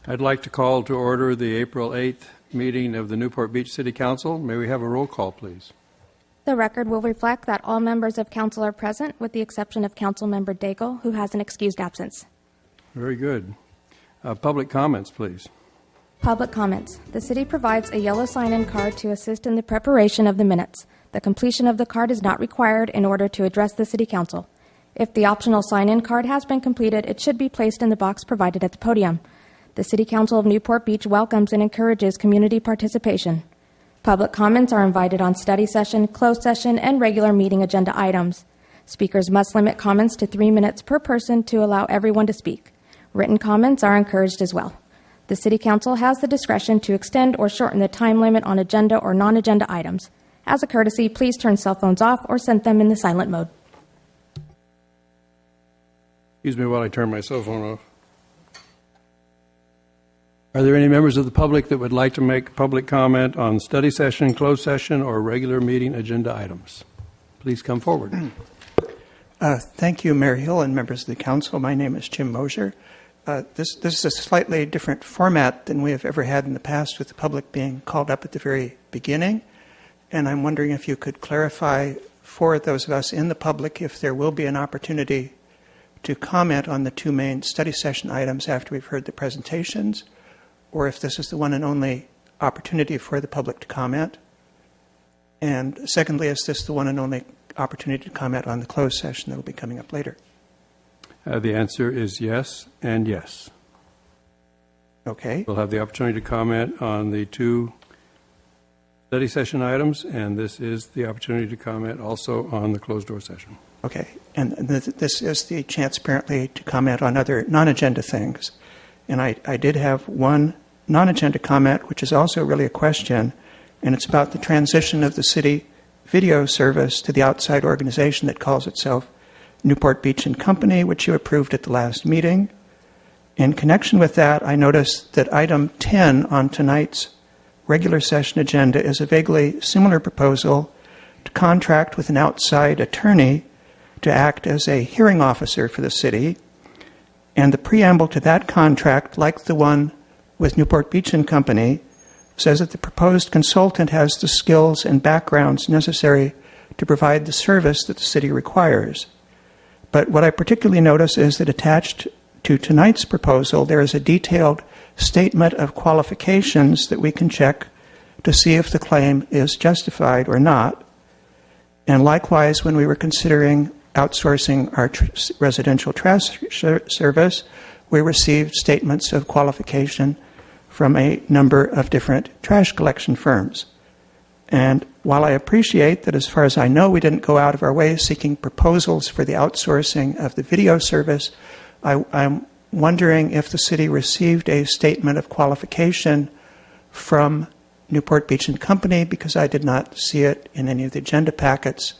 I'd like to call to order the April 8th meeting of the Newport Beach City Council. May we have a roll call, please? The record will reflect that all members of council are present, with the exception of Councilmember Daigle, who has an excused absence. Very good. Public comments, please. Public comments. The city provides a yellow sign-in card to assist in the preparation of the minutes. The completion of the card is not required in order to address the city council. If the optional sign-in card has been completed, it should be placed in the box provided at the podium. The City Council of Newport Beach welcomes and encourages community participation. Public comments are invited on study session, closed session, and regular meeting agenda items. Speakers must limit comments to 3 minutes per person to allow everyone to speak. Written comments are encouraged as well. The City Council has the discretion to extend or shorten the time limit on agenda or non-agenda items. As a courtesy, please turn cell phones off or set them in the silent mode. Excuse me while I turn my cell phone off. Are there any members of the public that would like to make public comment on study session, closed session, or regular meeting agenda items? Please come forward. Thank you, Mayor Hill and members of the council. My name is Jim Mosier. This is a slightly different format than we have ever had in the past, with the public being called up at the very beginning. And I'm wondering if you could clarify for those of us in the public if there will be an opportunity to comment on the two main study session items after we've heard the presentations, or if this is the one and only opportunity for the public to comment. And secondly, is this the one and only opportunity to comment on the closed session that will be coming up later? The answer is yes and yes. Okay. We'll have the opportunity to comment on the two study session items, and this is the opportunity to comment also on the closed door session. Okay. And this is the chance, apparently, to comment on other non-agenda things. And I did have one non-agenda comment, which is also really a question, and it's about the transition of the city video service to the outside organization that calls itself Newport Beach and Company, which you approved at the last meeting. In connection with that, I noticed that item 10 on tonight's regular session agenda is a vaguely similar proposal to contract with an outside attorney to act as a hearing officer for the city. And the preamble to that contract, like the one with Newport Beach and Company, says that the proposed consultant has the skills and backgrounds necessary to provide the service that the city requires. But what I particularly notice is that attached to tonight's proposal, there is a detailed statement of qualifications that we can check to see if the claim is justified or not. And likewise, when we were considering outsourcing our residential trash service, we received statements of qualification from a number of different trash collection firms. And while I appreciate that, as far as I know, we didn't go out of our way seeking proposals for the outsourcing of the video service, I'm wondering if the city received a statement of qualification from Newport Beach and Company, because I did not see it in any of the agenda packets.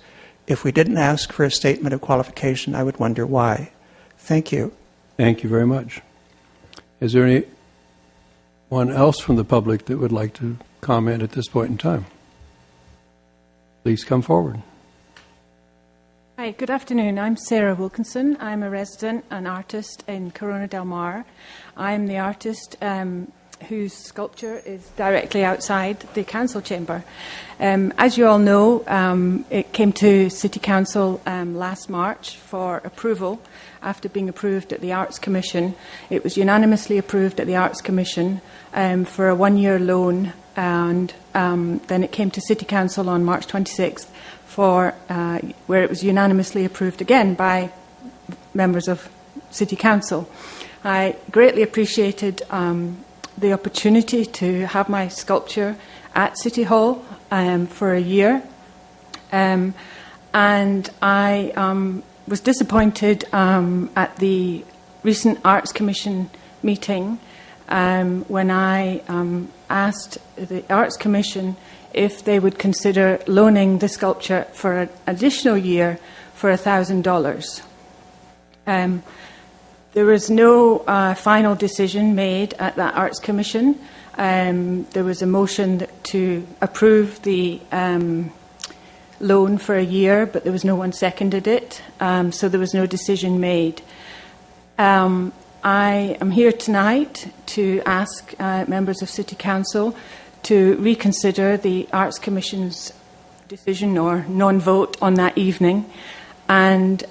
If we didn't ask for a statement of qualification, I would wonder why. Thank you. Thank you very much. Is there anyone else from the public that would like to comment at this point in time? Please come forward. Hi, good afternoon. I'm Sarah Wilkinson. I'm a resident and artist in Corona del Mar. I'm the artist whose sculpture is directly outside the council chamber. As you all know, it came to City Council last March for approval after being approved at the Arts Commission. It was unanimously approved at the Arts Commission for a one-year loan, and then it came to City Council on March 26th for where it was unanimously approved again by members of City Council. I greatly appreciated the opportunity to have my sculpture at City Hall for a year. And I was disappointed at the recent Arts Commission meeting when I asked the Arts Commission if they would consider loaning the sculpture for an additional year for $1,000. There was no final decision made at that Arts Commission. There was a motion to approve the loan for a year, but there was no one seconded it, so there was no decision made. I am here tonight to ask members of City Council to reconsider the Arts Commission's decision or non-vote on that evening. And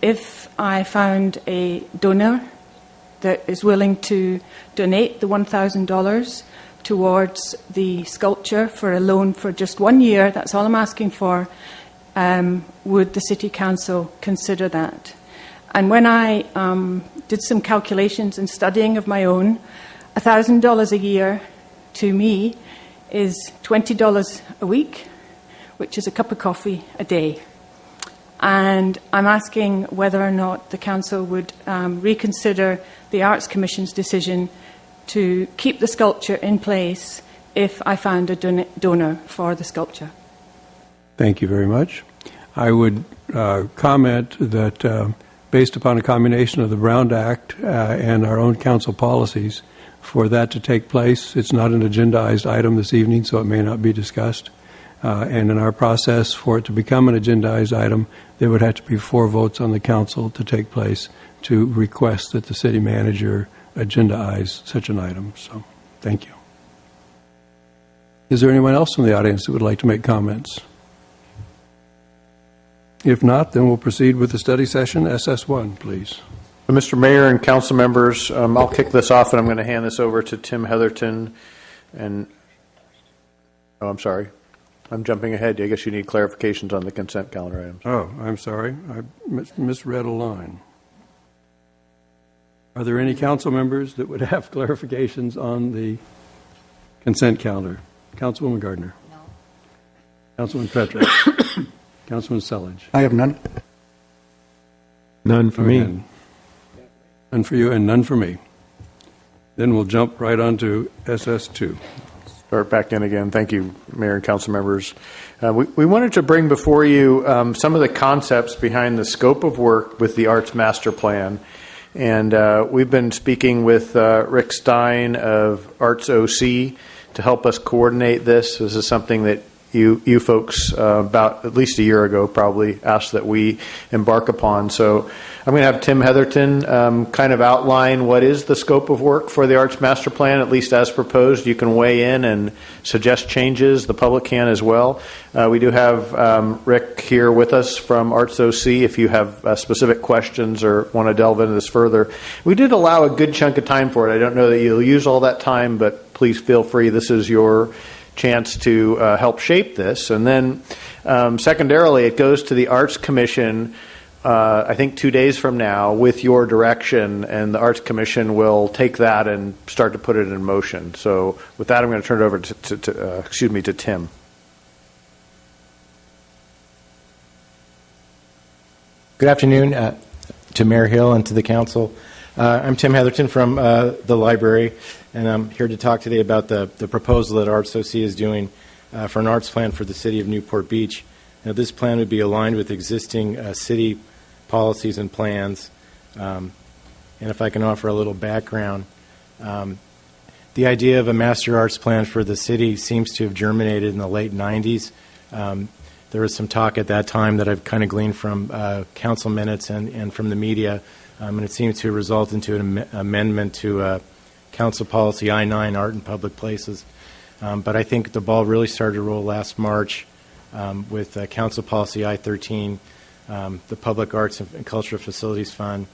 if I found a donor that is willing to donate the $1,000 towards the sculpture for a loan for just 1 year, that's all I'm asking for, would the City Council consider that? And when I did some calculations and studying of my own, $1,000 a year to me is $20 a week, which is a cup of coffee a day. And I'm asking whether or not the Council would reconsider the Arts Commission's decision to keep the sculpture in place if I found a donor for the sculpture. Thank you very much. I would comment that based upon a combination of the Brown Act and our own council policies, for that to take place, it's not an agendized item this evening, so it may not be discussed. And in our process, for it to become an agendized item, there would have to be 4 votes on the council to take place to request that the city manager agendaize such an item. So, thank you. Is there anyone else from the audience that would like to make comments? If not, then we'll proceed with the study session. SS1, please. Mr. Mayor and council members, I'll kick this off, and I'm going to hand this over to Tim Heatherton. And oh, I'm sorry. I'm jumping ahead. I guess you need clarifications on the consent calendar items. Oh, I'm sorry. I misread a line. Are there any council members that would have clarifications on the consent calendar? Councilwoman Gardner. No. Councilman Petra. Councilman Selledge. I have none. None for me. None for you and none for me. Then we'll jump right on to SS2. Start back in again. Thank you, Mayor and council members. We wanted to bring before you some of the concepts behind the scope of work with the Arts Master Plan. And we've been speaking with Rick Stein of Arts OC to help us coordinate this. This is something that you folks about at least a year ago probably asked that we embark upon. So I'm going to have Tim Heatherton kind of outline what is the scope of work for the Arts Master Plan, at least as proposed. You can weigh in and suggest changes. The public can as well. We do have Rick here with us from Arts OC if you have specific questions or want to delve into this further. We did allow a good chunk of time for it. I don't know that you'll use all that time, but please feel free. This is your chance to help shape this. And then secondarily, it goes to the Arts Commission, I think 2 days from now, with your direction, and the Arts Commission will take that and start to put it in motion. So with that, I'm going to turn it over to Tim. Good afternoon to Mayor Hill and to the council. I'm Tim Heatherton from the library, and I'm here to talk today about the proposal that Arts OC is doing for an arts plan for the city of Newport Beach. Now, this plan would be aligned with existing city policies and plans. And if I can offer a little background, the idea of a master arts plan for the city seems to have germinated in the late 90s. There was some talk at that time that I've kind of gleaned from council minutes and from the media, and it seemed to result into an amendment to Council Policy I-9, Art in Public Places. But I think the ball really started to roll last March with Council Policy I-13, the Public Arts and Cultural Facilities Fund,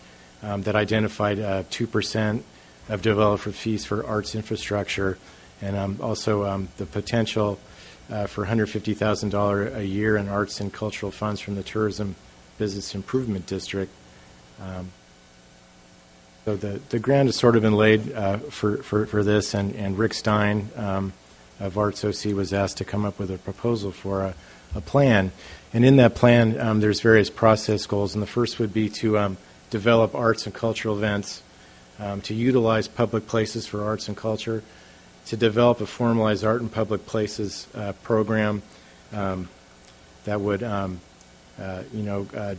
that identified 2% of developer fees for arts infrastructure, and also the potential for $150,000 a year in arts and cultural funds from the Tourism Business Improvement District. So the ground has sort of been laid for this, and Rick Stein of Arts OC was asked to come up with a proposal for a plan. And in that plan, there's various process goals, and the first would be to develop arts and cultural events, to utilize public places for arts and culture, to develop a formalized art and public places program that would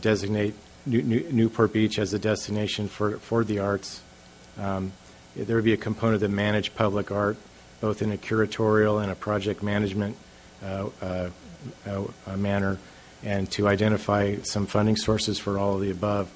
designate Newport Beach as a destination for the arts. There would be a component that managed public art, both in a curatorial and a project management manner, and to identify some funding sources for all of the above.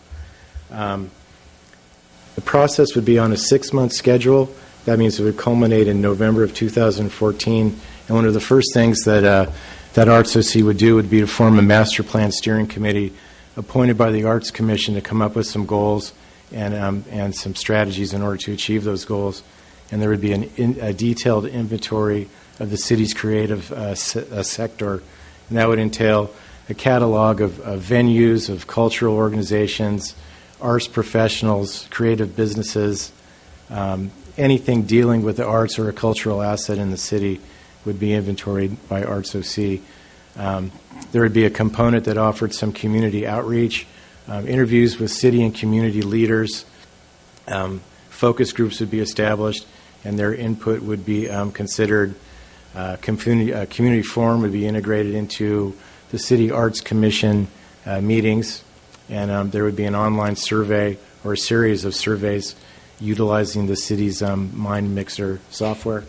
The process would be on a 6-month schedule. That means it would culminate in November of 2014. And one of the first things that Arts OC would do would be to form a master plan steering committee appointed by the Arts Commission to come up with some goals and some strategies in order to achieve those goals. And there would be a detailed inventory of the city's creative sector, and that would entail a catalog of venues, of cultural organizations, arts professionals, creative businesses, anything dealing with the arts or a cultural asset in the city would be inventoried by Arts OC. There would be a component that offered some community outreach, interviews with city and community leaders. Focus groups would be established, and their input would be considered. Community forum would be integrated into the City Arts Commission meetings, and there would be an online survey or a series of surveys utilizing the city's Mind Mixer software.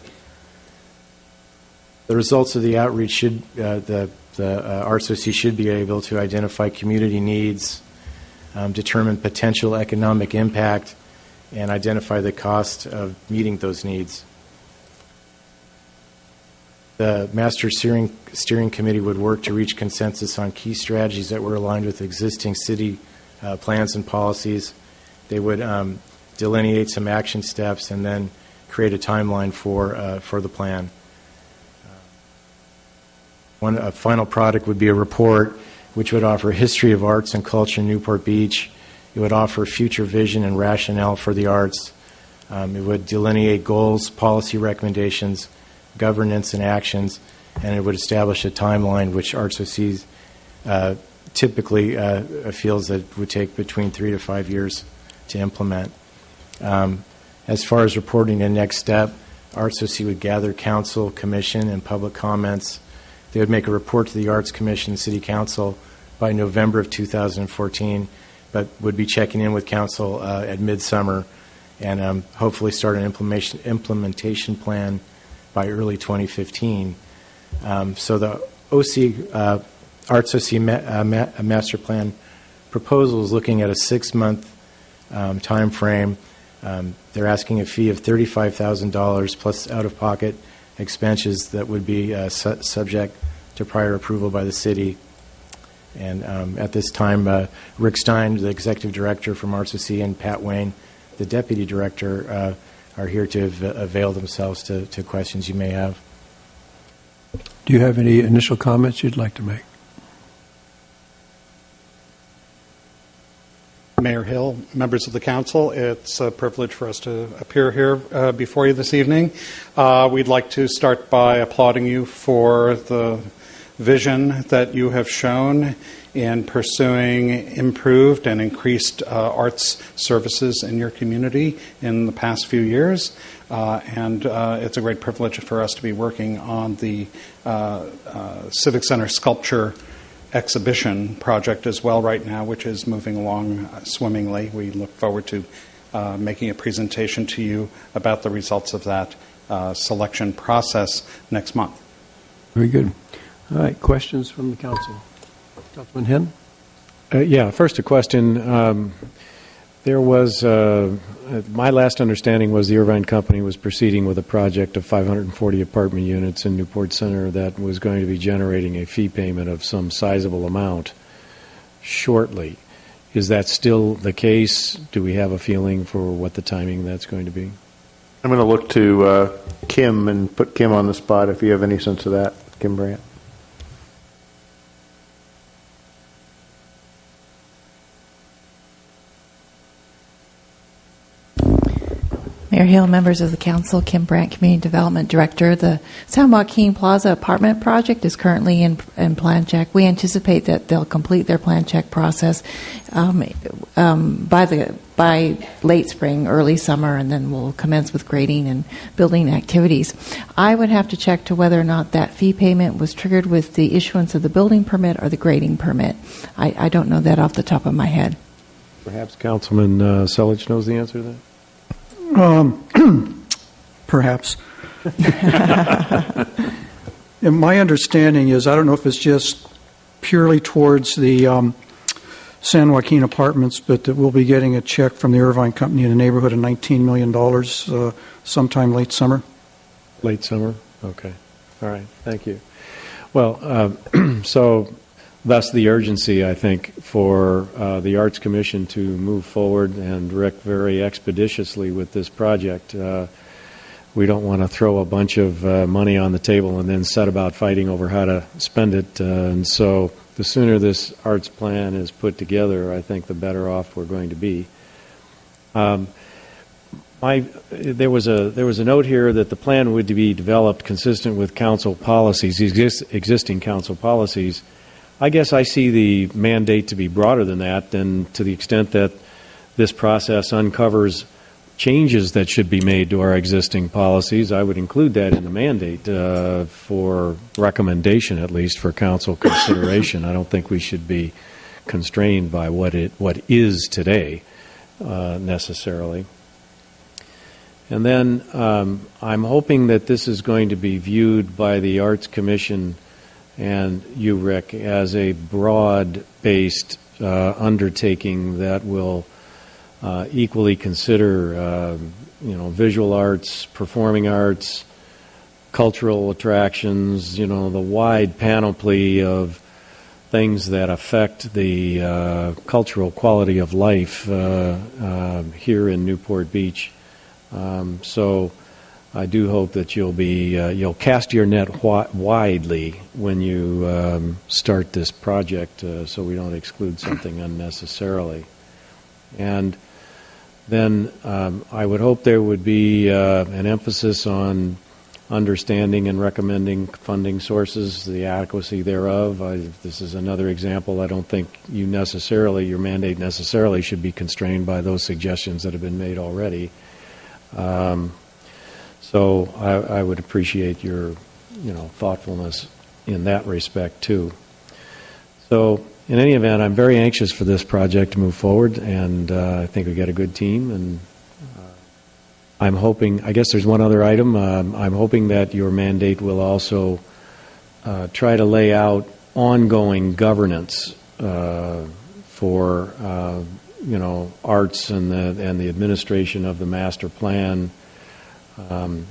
The results of the outreach should, the Arts OC should be able to identify community needs, determine potential economic impact, and identify the cost of meeting those needs. The Master Steering Committee would work to reach consensus on key strategies that were aligned with existing city plans and policies. They would delineate some action steps and then create a timeline for the plan. A final product would be a report which would offer a history of arts and culture in Newport Beach. It would offer future vision and rationale for the arts. It would delineate goals, policy recommendations, governance and actions, and it would establish a timeline which Arts OC typically feels that would take between 3 to 5 years to implement. As far as reporting the next step, Arts OC would gather council, commission, and public comments. They would make a report to the Arts Commission and City Council by November of 2014, but would be checking in with Council at midsummer and hopefully start an implementation plan by early 2015. So the Arts OC master plan proposal is looking at a 6-month time frame. They're asking a fee of $35,000 plus out-of-pocket expenses that would be subject to prior approval by the city. And at this time, Rick Stein, the executive director from Arts OC, and Pat Wayne, the deputy director, are here to avail themselves to questions you may have. Do you have any initial comments you'd like to make? Mayor Hill, members of the council, it's a privilege for us to appear here before you this evening. We'd like to start by applauding you for the vision that you have shown in pursuing improved and increased arts services in your community in the past few years. And it's a great privilege for us to be working on the Civic Center sculpture exhibition project as well right now, which is moving along swimmingly. We look forward to making a presentation to you about the results of that selection process next month. Very good. All right, questions from the council. Councilman Henn? Yeah, first a question. There was, my last understanding was the Irvine Company was proceeding with a project of 540 apartment units in Newport Center that was going to be generating a fee payment of some sizable amount shortly. Is that still the case? Do we have a feeling for what the timing that's going to be? I'm going to look to Kim and put Kim on the spot if you have any sense of that, Kim Brandt. Mayor Hill, members of the council, Kim Brandt, Community Development Director. The San Joaquin Plaza apartment project is currently in plan check. We anticipate that they'll complete their plan check process by late spring, early summer, and then we'll commence with grading and building activities. I would have to check to whether or not that fee payment was triggered with the issuance of the building permit or the grading permit. I don't know that off the top of my head. Perhaps Councilman Selich knows the answer to that? Perhaps. And my understanding is, I don't know if it's just purely towards the San Joaquin Apartments, but that we'll be getting a check from the Irvine Company in the neighborhood of $19 million sometime late summer. Late summer? Okay. All right. Thank you. Well, so thus the urgency, I think, for the Arts Commission to move forward and direct very expeditiously with this project. We don't want to throw a bunch of money on the table and then set about fighting over how to spend it. And so the sooner this arts plan is put together, I think the better off we're going to be. There was a note here that the plan would be developed consistent with council policies, existing council policies. I guess I see the mandate to be broader than that, and to the extent that this process uncovers changes that should be made to our existing policies, I would include that in the mandate for recommendation, at least for council consideration. I don't think we should be constrained by what is today necessarily. And then I'm hoping that this is going to be viewed by the Arts Commission and you, Rick, as a broad-based undertaking that will equally consider, visual arts, performing arts, cultural attractions, the wide panoply of things that affect the cultural quality of life here in Newport Beach. So I do hope that you'll cast your net widely when you start this project, so we don't exclude something unnecessarily. And then I would hope there would be an emphasis on understanding and recommending funding sources, the adequacy thereof. This is another example. I don't think your mandate necessarily should be constrained by those suggestions that have been made already. So I would appreciate your, thoughtfulness in that respect too. So in any event, I'm very anxious for this project to move forward, and I think we got a good team. And I'm hoping. I guess there's one other item. I'm hoping that your mandate will also try to lay out ongoing governance for arts and the administration of the master plan.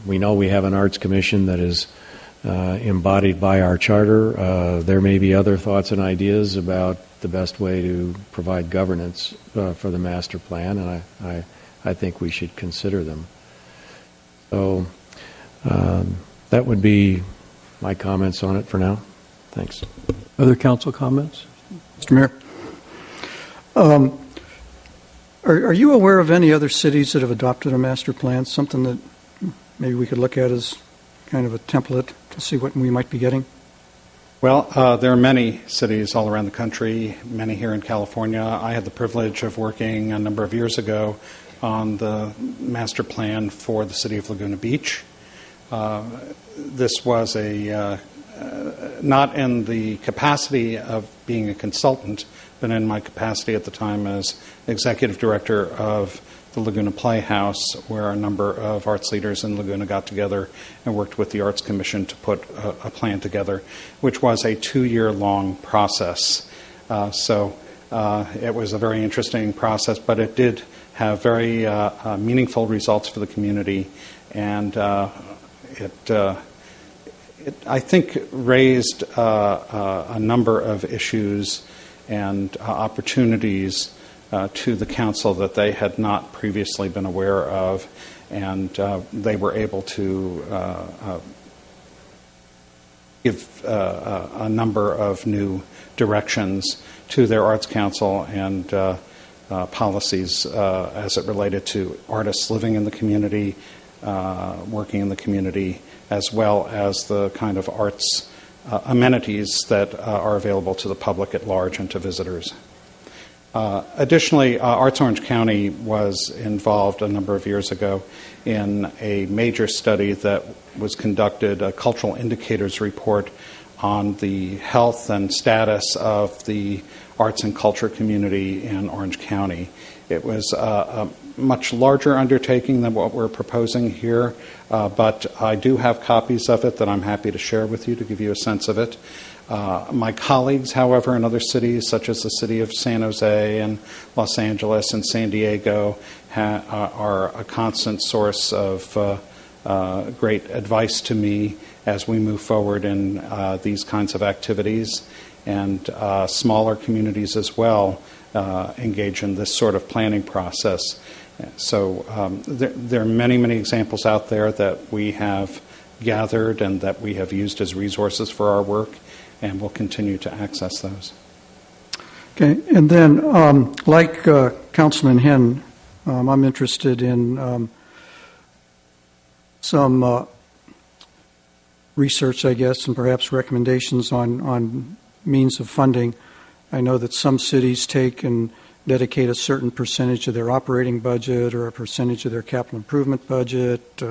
We know we have an Arts Commission that is embodied by our charter. There may be other thoughts and ideas about the best way to provide governance for the master plan, and I think we should consider them. So that would be my comments on it for now. Thanks. Other council comments? Mr. Mayor, are you aware of any other cities that have adopted a master plan, something that maybe we could look at as kind of a template to see what we might be getting? Well, there are many cities all around the country, many here in California. I had the privilege of working a number of years ago on the master plan for the city of Laguna Beach. This was not in the capacity of being a consultant, but in my capacity at the time as executive director of the Laguna Playhouse, where a number of arts leaders in Laguna got together and worked with the Arts Commission to put a plan together, which was a 2-year-long process. So it was a very interesting process, but it did have very meaningful results for the community, and it I think raised a number of issues and opportunities to the council that they had not previously been aware of, and they were able to give a number of new directions to their arts council and policies as it related to artists living in the community, working in the community, as well as the kind of arts amenities that are available to the public at large and to visitors. Additionally, Arts Orange County was involved a number of years ago in a major study that was conducted, a cultural indicators report on the health and status of the arts and culture community in Orange County. It was a much larger undertaking than what we're proposing here, but I do have copies of it that I'm happy to share with you to give you a sense of it. My colleagues, however, in other cities, such as the city of San Jose and Los Angeles and San Diego, are a constant source of great advice to me as we move forward in these kinds of activities. And smaller communities as well engage in this sort of planning process. So there are many, many examples out there that we have gathered and that we have used as resources for our work, and we'll continue to access those. Okay, and then like Councilman Henn, I'm interested in some research, I guess, and perhaps recommendations on means of funding. I know that some cities take and dedicate a certain percentage of their operating budget or a percentage of their capital improvement budget.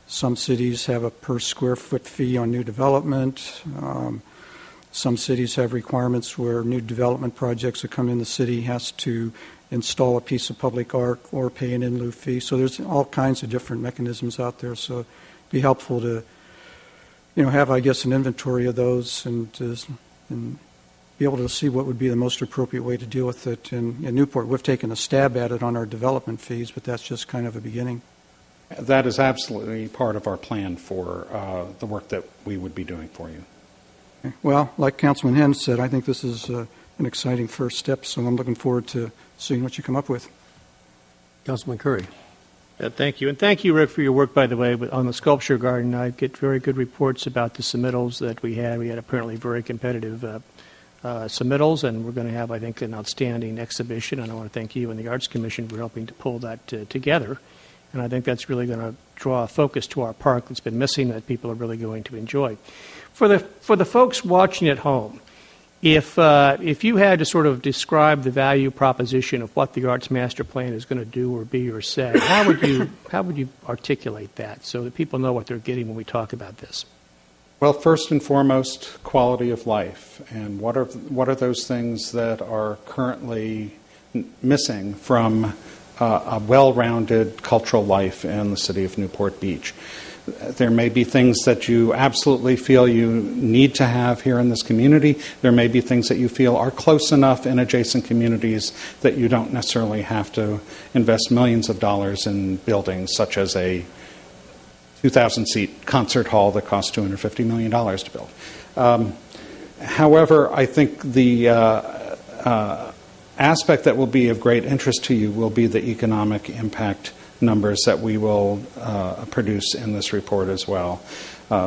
Some cities have a per square foot fee on new development. Some cities have requirements where new development projects that come in the city has to install a piece of public art or pay an in lieu fee. So there's all kinds of different mechanisms out there. So it'd be helpful to, have, I guess, an inventory of those and be able to see what would be the most appropriate way to deal with it. In Newport, we've taken a stab at it on our development fees, but that's just kind of a beginning. That is absolutely part of our plan for the work that we would be doing for you. Okay. Well, like Councilman Henn said, I think this is an exciting first step, so I'm looking forward to seeing what you come up with. Councilman Curry. Thank you. And thank you, Rick, for your work, by the way, on the sculpture garden. I get very good reports about the submittals that we had. We had apparently very competitive submittals, and we're going to have, I think, an outstanding exhibition. And I want to thank you and the Arts Commission for helping to pull that together. And I think that's really going to draw a focus to our park that's been missing that people are really going to enjoy. For the folks watching at home, if you had to sort of describe the value proposition of what the Arts Master Plan is going to do or be or say, how would you articulate that so that people know what they're getting when we talk about this? Well, first and foremost, quality of life, and what are those things that are currently missing from a well-rounded cultural life in the city of Newport Beach. There may be things that you absolutely feel you need to have here in this community. There may be things that you feel are close enough in adjacent communities that you don't necessarily have to invest millions of dollars in buildings, such as a 2,000-seat concert hall that costs $250 million to build. However, I think the aspect that will be of great interest to you will be the economic impact numbers that we will produce in this report as well,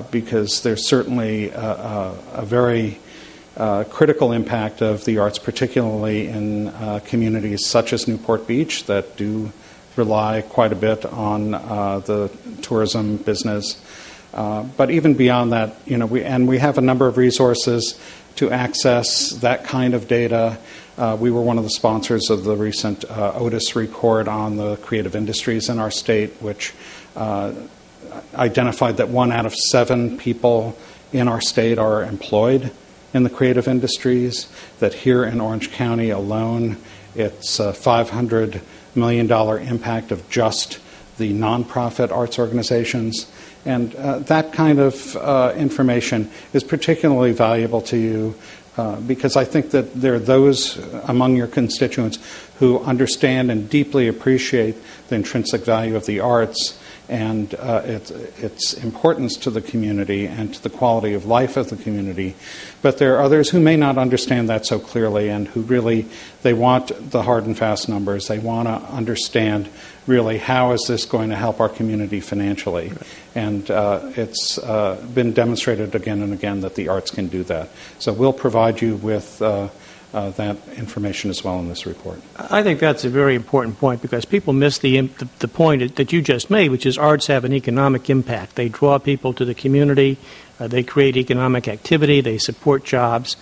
because there's certainly a very critical impact of the arts, particularly in communities such as Newport Beach that do rely quite a bit on the tourism business. But even beyond that, we have a number of resources to access that kind of data. We were one of the sponsors of the recent Otis report on the creative industries in our state, which identified that 1 out of 7 people in our state are employed in the creative industries, that here in Orange County alone, it's a $500 million impact of just the nonprofit arts organizations. And that kind of information is particularly valuable to you because I think that there are those among your constituents who understand and deeply appreciate the intrinsic value of the arts and its importance to the community and to the quality of life of the community. But there are others who may not understand that so clearly and who really, they want the hard and fast numbers. They want to understand really how is this going to help our community financially. Right. And it's been demonstrated again and again that the arts can do that. So we'll provide you with that information as well in this report. I think that's a very important point because people miss the point that you just made, which is arts have an economic impact. They draw people to the community, they create economic activity, they support jobs,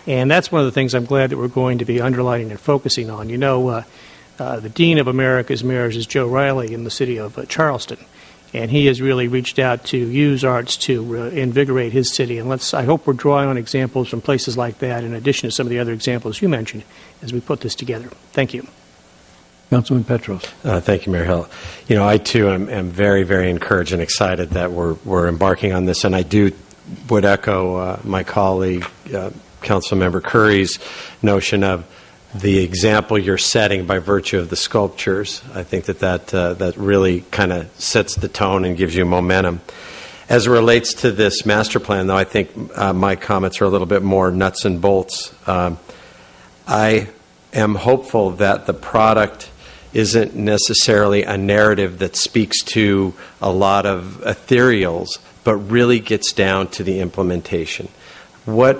and that's one of the things I'm glad that we're going to be underlining and focusing on. The Dean of America's Mayors is Joe Riley in the city of Charleston, And he has really reached out to use arts to invigorate his city. And I hope we're drawing on examples from places like that, in addition to some of the other examples you mentioned, as we put this together. Thank you. Councilman Petros. Thank you, Mayor Hill. I too am very, very encouraged and excited that we're embarking on this, and I would echo my colleague, Councilmember Curry's notion of the example you're setting by virtue of the sculptures. I think that really kind of sets the tone and gives you momentum. As it relates to this master plan, though, I think my comments are a little bit more nuts and bolts. I am hopeful that the product isn't necessarily a narrative that speaks to a lot of ethereals, but really gets down to the implementation. How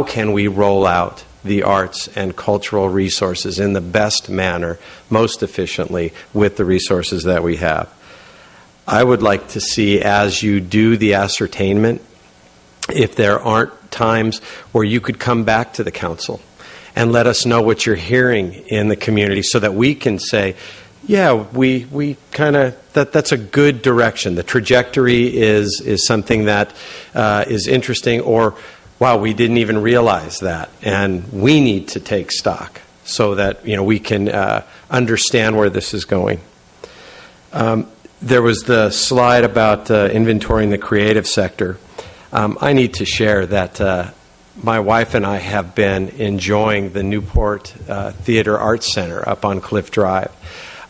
can we roll out the arts and cultural resources in the best manner, most efficiently, with the resources that we have? I would like to see, as you do the ascertainment, if there aren't times where you could come back to the council and let us know what you're hearing in the community, so that we can say, yeah, we kind of, that's a good direction. The trajectory is something that is interesting, or, wow, we didn't even realize that, and we need to take stock so that we can understand where this is going. There was the slide about inventorying the creative sector. I need to share that my wife and I have been enjoying the Newport Theater Arts Center up on Cliff Drive,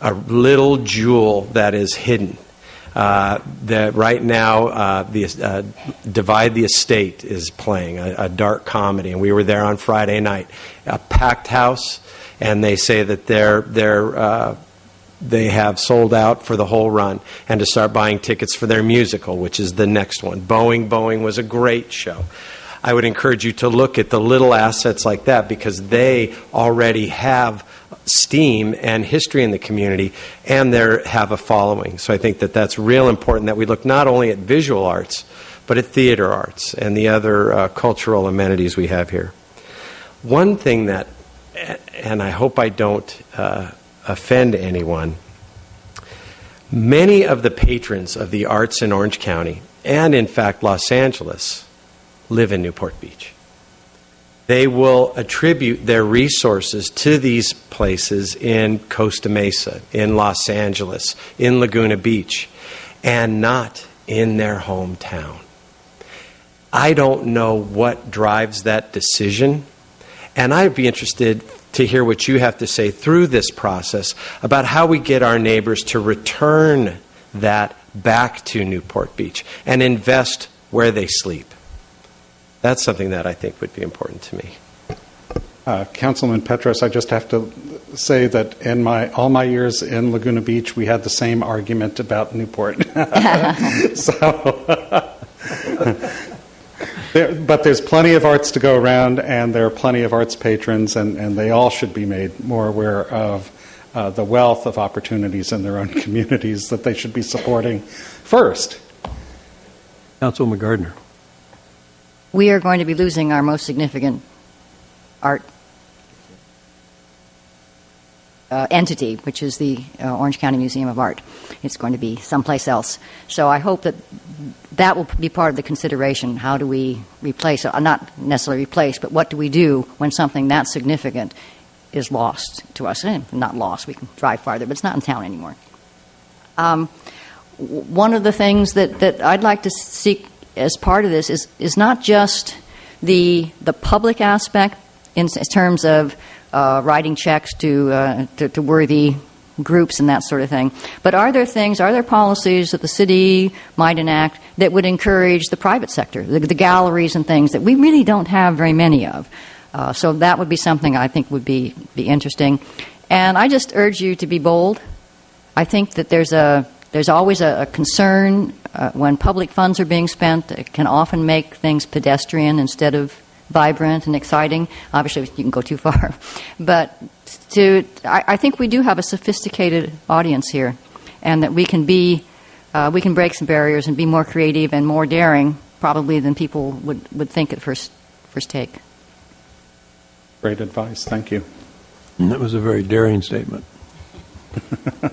a little jewel that is hidden. That right now, the Divide the Estate is playing a dark comedy, and we were there on Friday night, a packed house, and they say that they have sold out for the whole run, and to start buying tickets for their musical, which is the next one. Boeing was a great show. I would encourage you to look at the little assets like that, because they already have steam and history in the community, and they have a following. So I think that's real important, that we look not only at visual arts, but at theater arts and the other cultural amenities we have here. One thing that, and I hope I don't offend anyone, many of the patrons of the arts in Orange County, and in fact Los Angeles, live in Newport Beach. They will attribute their resources to these places in Costa Mesa, in Los Angeles, in Laguna Beach, and not in their hometown. I don't know what drives that decision, and I'd be interested to hear what you have to say through this process about how we get our neighbors to return that back to Newport Beach and invest where they sleep. That's something that I think would be important to me. Councilman Petros, I just have to say that in all my years in Laguna Beach, we had the same argument about Newport. But there's plenty of arts to go around, and there are plenty of arts patrons, and they all should be made more aware of the wealth of opportunities in their own communities that they should be supporting first. Councilwoman Gardner. We are going to be losing our most significant art entity, which is the Orange County Museum of Art. It's going to be someplace else. So I hope that will be part of the consideration. How do we replace, not necessarily replace, but what do we do when something that significant is lost to us? Not lost, we can drive farther, but it's not in town anymore. One of the things that I'd like to seek as part of this is not just the public aspect in terms of writing checks to worthy groups and that sort of thing, but are there policies that the city might enact that would encourage the private sector, the galleries and things that we really don't have very many of? So that would be something I think would be interesting. And I just urge you to be bold. I think that there's always a concern when public funds are being spent. It can often make things pedestrian instead of vibrant and exciting. Obviously, you can go too far. But I think we do have a sophisticated audience here, and that we can break some barriers and be more creative and more daring, probably, than people would think at first take. Great advice. Thank you. That was a very daring statement.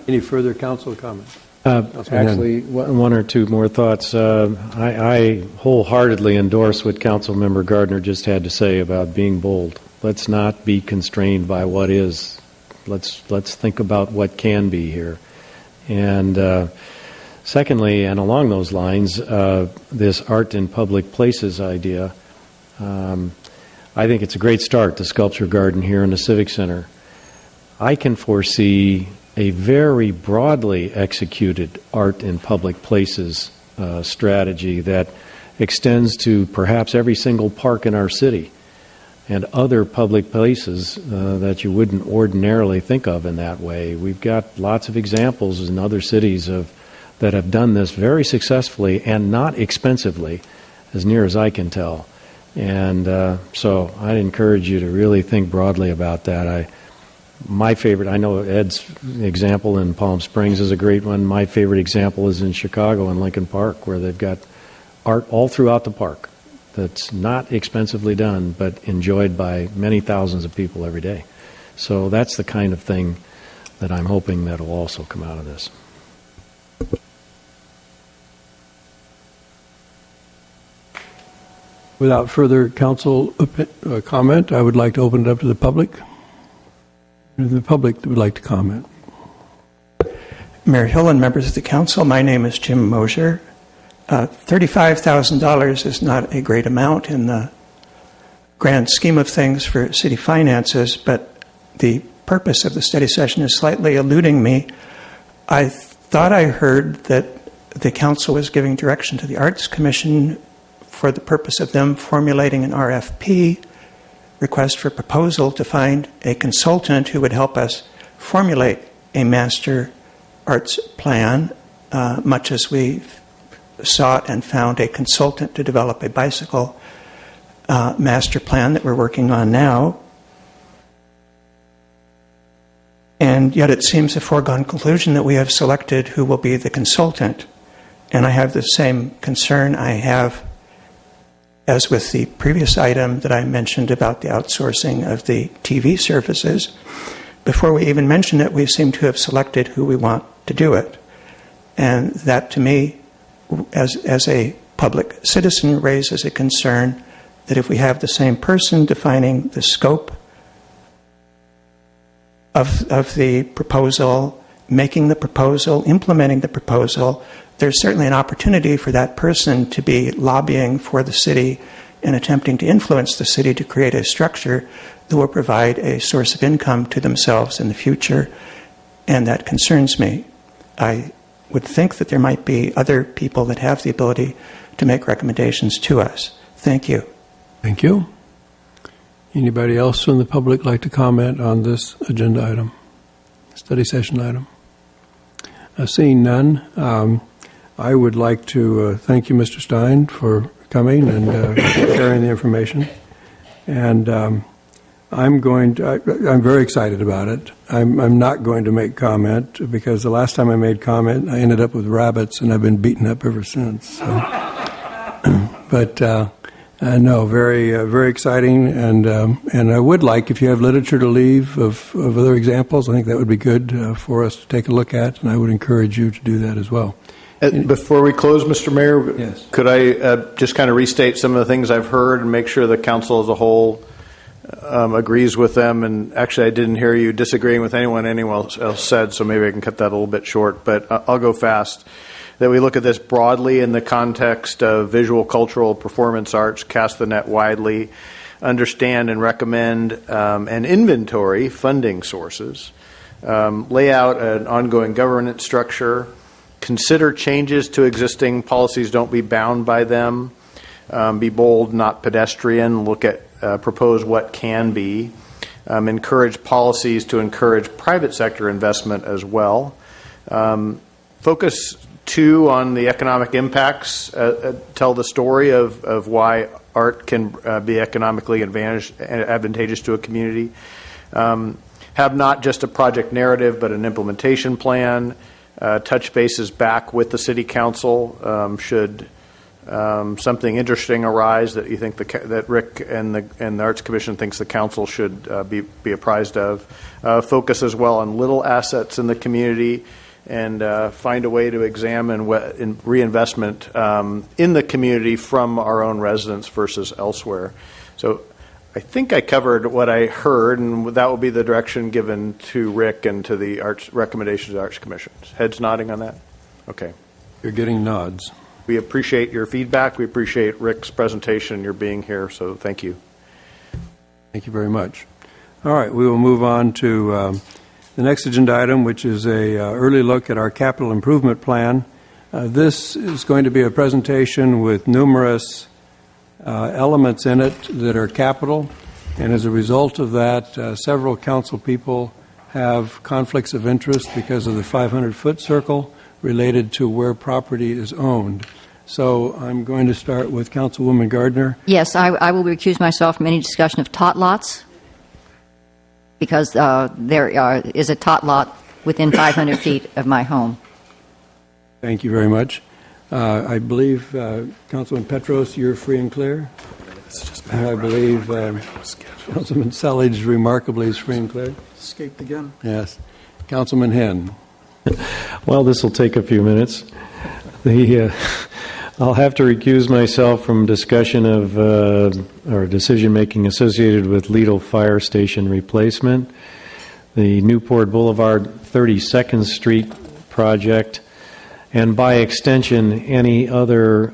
Any further council comments? Actually, one or two more thoughts. I wholeheartedly endorse what Councilmember Gardner just had to say about being bold. Let's not be constrained by what is. Let's think about what can be here. And secondly, and along those lines, this art in public places idea, I think it's a great start, the sculpture garden here in the Civic Center. I can foresee a very broadly executed art in public places strategy that extends to perhaps every single park in our city and other public places that you wouldn't ordinarily think of in that way. We've got lots of examples in other cities that have done this very successfully and not expensively, as near as I can tell. And so I'd encourage you to really think broadly about that. My favorite, I know Ed's example in Palm Springs is a great one. My favorite example is in Chicago in Lincoln Park, where they've got art all throughout the park that's not expensively done, but enjoyed by many thousands of people every day. So that's the kind of thing that I'm hoping that will also come out of this. Without further council comment, I would like to open it up to the public. The public that would like to comment. Mayor Hill and members of the council, my name is Jim Mosier. $35,000 is not a great amount in the grand scheme of things for city finances, but the purpose of the study session is slightly eluding me. I thought I heard that the council was giving direction to the Arts Commission for the purpose of them formulating an RFP, request for proposal, to find a consultant who would help us formulate a master arts plan, much as we sought and found a consultant to develop a bicycle master plan that we're working on now. And yet it seems a foregone conclusion that we have selected who will be the consultant. And I have the same concern I have as with the previous item that I mentioned about the outsourcing of the TV services. Before we even mention it, we seem to have selected who we want to do it. And that, to me, as a public citizen, raises a concern that if we have the same person defining the scope of the proposal, making the proposal, implementing the proposal, there's certainly an opportunity for that person to be lobbying for the city and attempting to influence the city to create a structure that will provide a source of income to themselves in the future, and that concerns me. I would think that there might be other people that have the ability to make recommendations to us. Thank you. Thank you. Anybody else from the public like to comment on this agenda item, study session item? Seeing none, I would like to thank you, Mr. Stein, for coming and sharing the information. And I'm very excited about it. I'm not going to make comment because the last time I made comment, I ended up with rabbits, and I've been beaten up ever since. So. But no, very exciting, and I would like, if you have literature to leave of other examples, I think that would be good for us to take a look at, and I would encourage you to do that as well. Before we close, Mr. Mayor, yes. Could I just kind of restate some of the things I've heard and make sure the council as a whole agrees with them? And actually, I didn't hear you disagreeing with anyone else said, so maybe I can cut that a little bit short, but I'll go fast. That we look at this broadly in the context of visual, cultural, performance arts, cast the net widely, understand and recommend and inventory funding sources, lay out an ongoing governance structure, consider changes to existing policies, don't be bound by them, be bold, not pedestrian, look at, propose what can be, encourage policies to encourage private sector investment as well, focus two, on the economic impacts, tell the story of why art can be economically advantageous to a community. Have not just a project narrative, but an implementation plan. Touch bases back with the City Council. Should something interesting arise that you think that Rick and the Arts Commission thinks the Council should be apprised of. Focus as well on little assets in the community, and find a way to examine reinvestment in the community from our own residents versus elsewhere. So I think I covered what I heard, and that will be the direction given to Rick and to the Arts recommendations of the Arts Commission. Heads nodding on that? Okay. You're getting nods. We appreciate your feedback. We appreciate Rick's presentation and your being here, so thank you. Thank you very much. All right, we will move on to the next agenda item, which is a early look at our capital improvement plan. This is going to be a presentation with numerous elements in it that are capital, and as a result of that, several council people have conflicts of interest because of the 500-foot circle related to where property is owned. So I'm going to start with Councilwoman Gardner. Yes, I will recuse myself from any discussion of tot lots, because there is a tot lot within 500 feet of my home. Thank you very much. I believe, Councilman Petros, you're free and clear? And I believe Councilman Selledge remarkably is free and clear? Escaped again. Yes. Councilman Henn. Well, this will take a few minutes. I'll have to recuse myself from discussion of or decision-making associated with Lidl Fire Station replacement, the Newport Boulevard 32nd Street project, and by extension, any other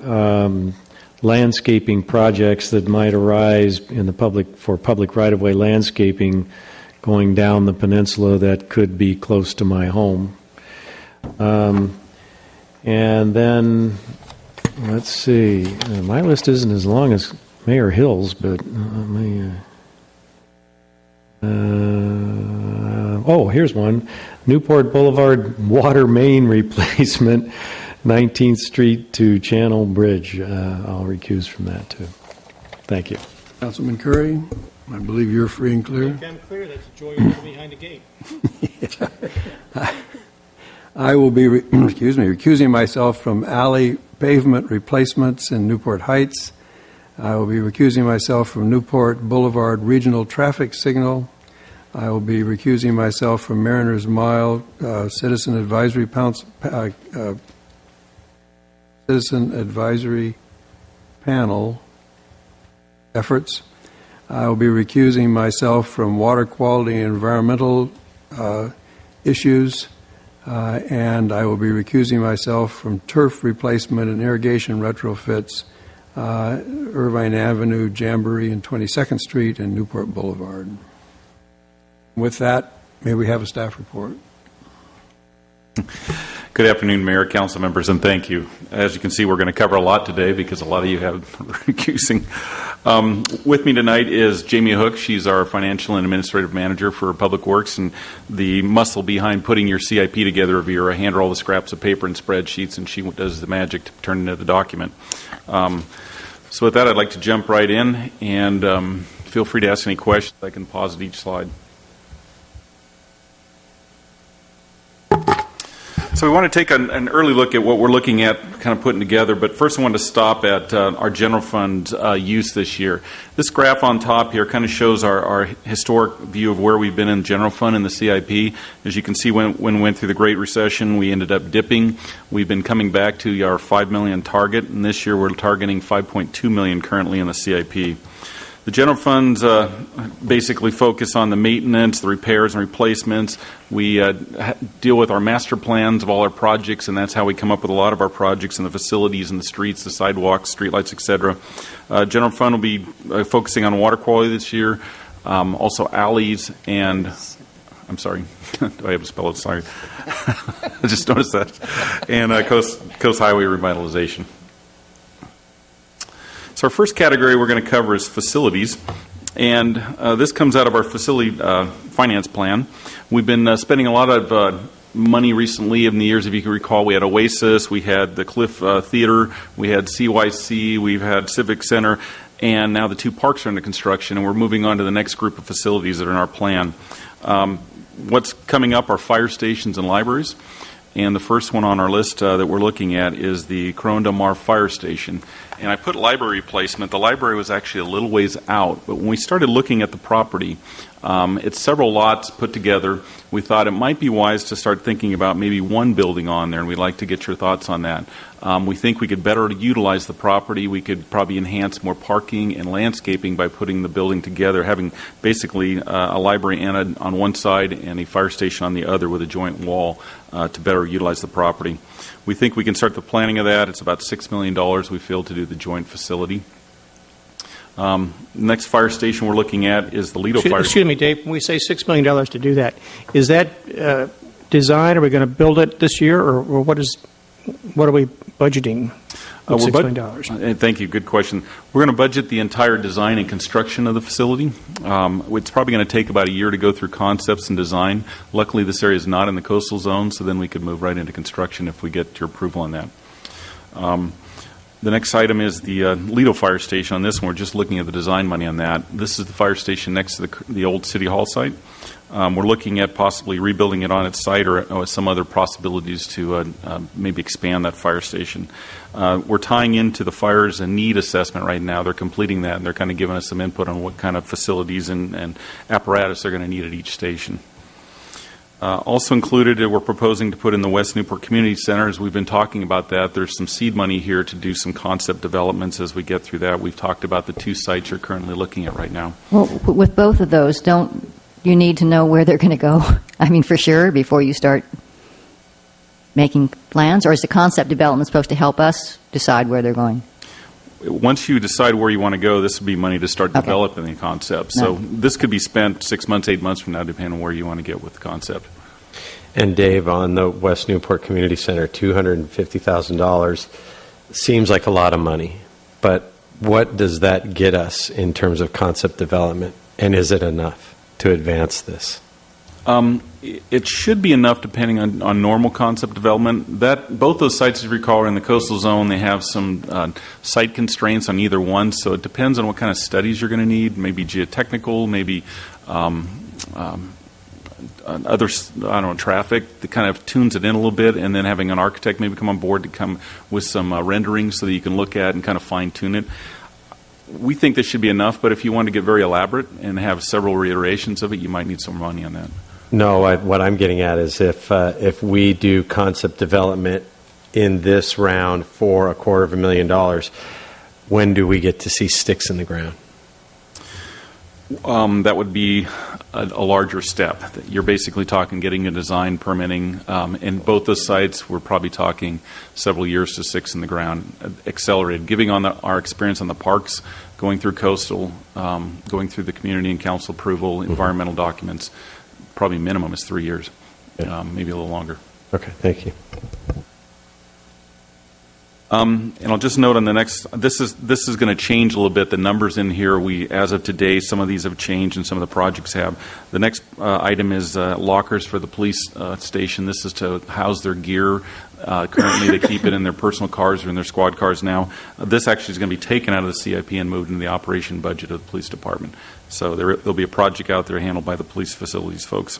landscaping projects that might arise in the public right-of-way landscaping going down the peninsula that could be close to my home. And then, let's see, my list isn't as long as Mayor Hill's, but here's one. Newport Boulevard water main replacement, 19th Street to Channel Bridge. I'll recuse from that, too. Thank you. Councilman Curry, I believe you're free and clear. I'm clear. That's a joy behind the gate. I will be recusing myself from alley pavement replacements in Newport Heights. I will be recusing myself from Newport Boulevard regional traffic signal. I will be recusing myself from Mariners Mile Citizen Advisory Panel efforts. I will be recusing myself from water quality and environmental issues. And I will be recusing myself from turf replacement and irrigation retrofits, Irvine Avenue, Jamboree, and 22nd Street, and Newport Boulevard. With that, may we have a staff report? Good afternoon, Mayor, Council members, and thank you. As you can see, we're going to cover a lot today because a lot of you have recusing. With me tonight is Jamie Hook. She's our Financial and Administrative Manager for Public Works, and the muscle behind putting your CIP together of your hand her all the scraps of paper and spreadsheets, and she does the magic to turn into the document. So with that, I'd like to jump right in, and feel free to ask any questions. I can pause at each slide. So we want to take an early look at what we're looking at, kind of putting together, but first I want to stop at our general fund use this year. This graph on top here kind of shows our historic view of where we've been in the general fund and the CIP. As you can see, when we went through the Great Recession, we ended up dipping. We've been coming back to our $5 million target, and this year we're targeting $5.2 million currently in the CIP. The general funds basically focus on the maintenance, the repairs and replacements. We deal with our master plans of all our projects, and that's how we come up with a lot of our projects in the facilities and the streets, the sidewalks, streetlights, etc. General fund will be focusing on water quality this year, also alleys and, I'm sorry, do I have to spell it? Sorry. I just noticed that. And coast highway revitalization. So our first category we're going to cover is facilities, and this comes out of our facility finance plan. We've been spending a lot of money recently in the years. If you can recall, we had Oasis, we had the Cliff Theater, we had CYC, we've had Civic Center, and now the two parks are under construction, and we're moving on to the next group of facilities that are in our plan. What's coming up are fire stations and libraries. And the first one on our list that we're looking at is the Corona Del Mar Fire Station. And I put library replacement. The library was actually a little ways out, but when we started looking at the property, it's several lots put together. We thought it might be wise to start thinking about maybe one building on there, and we'd like to get your thoughts on that. We think we could better utilize the property. We could probably enhance more parking and landscaping by putting the building together, having basically a library on one side and a fire station on the other with a joint wall to better utilize the property. We think we can start the planning of that. It's about $6 million, we feel, to do the joint facility. Next fire station we're looking at is the Lido Fire. Excuse me, Dave. When we say $6 million to do that, is that design? Are we going to build it this year, or what are we budgeting? $6 million. Thank you. Good question. We're going to budget the entire design and construction of the facility. It's probably going to take about a year to go through concepts and design. Luckily, this area is not in the coastal zone, so then we could move right into construction if we get your approval on that. The next item is the Lido Fire Station. On this one, we're just looking at the design money on that. This is the fire station next to the old City Hall site. We're looking at possibly rebuilding it on its site or some other possibilities to maybe expand that fire station. We're tying into the fires and need assessment right now. They're completing that, and they're kind of giving us some input on what kind of facilities and apparatus they're going to need at each station. Also included, we're proposing to put in the West Newport Community Center. As we've been talking about that, there's some seed money here to do some concept developments as we get through that. We've talked about the two sites you're currently looking at right now. Well, with both of those, don't you need to know where they're going to go? I mean, for sure, before you start making plans? Or is the concept development supposed to help us decide where they're going? Once you decide where you want to go, this would be money to start developing the concept. So this could be spent 6 months, 8 months from now, depending on where you want to get with the concept. And Dave, on the West Newport Community Center, $250,000 seems like a lot of money, but what does that get us in terms of concept development, and is it enough to advance this? It should be enough depending on normal concept development. Both those sites, as you recall, are in the coastal zone. They have some site constraints on either one, so it depends on what kind of studies you're going to need, maybe geotechnical, maybe other, traffic that kind of tunes it in a little bit, and then having an architect maybe come on board to come with some renderings so that you can look at and kind of fine-tune it. We think this should be enough, but if you want to get very elaborate and have several reiterations of it, you might need some money on that. No, what I'm getting at is if we do concept development in this round for $250,000, when do we get to see sticks in the ground? That would be a larger step. You're basically talking getting a design, permitting. In both those sites, we're probably talking several years to sticks in the ground, accelerated. Giving on our experience on the parks, going through coastal, going through the community and council approval, environmental documents, probably minimum is 3 years, maybe a little longer. Okay, thank you. And I'll just note on the next, this is going to change a little bit. The numbers in here, as of today, some of these have changed and some of the projects have. The next item is lockers for the police station. This is to house their gear. Currently, they keep it in their personal cars or in their squad cars now. This actually is going to be taken out of the CIP and moved into the operation budget of the police department. So there'll be a project out there handled by the police facilities folks.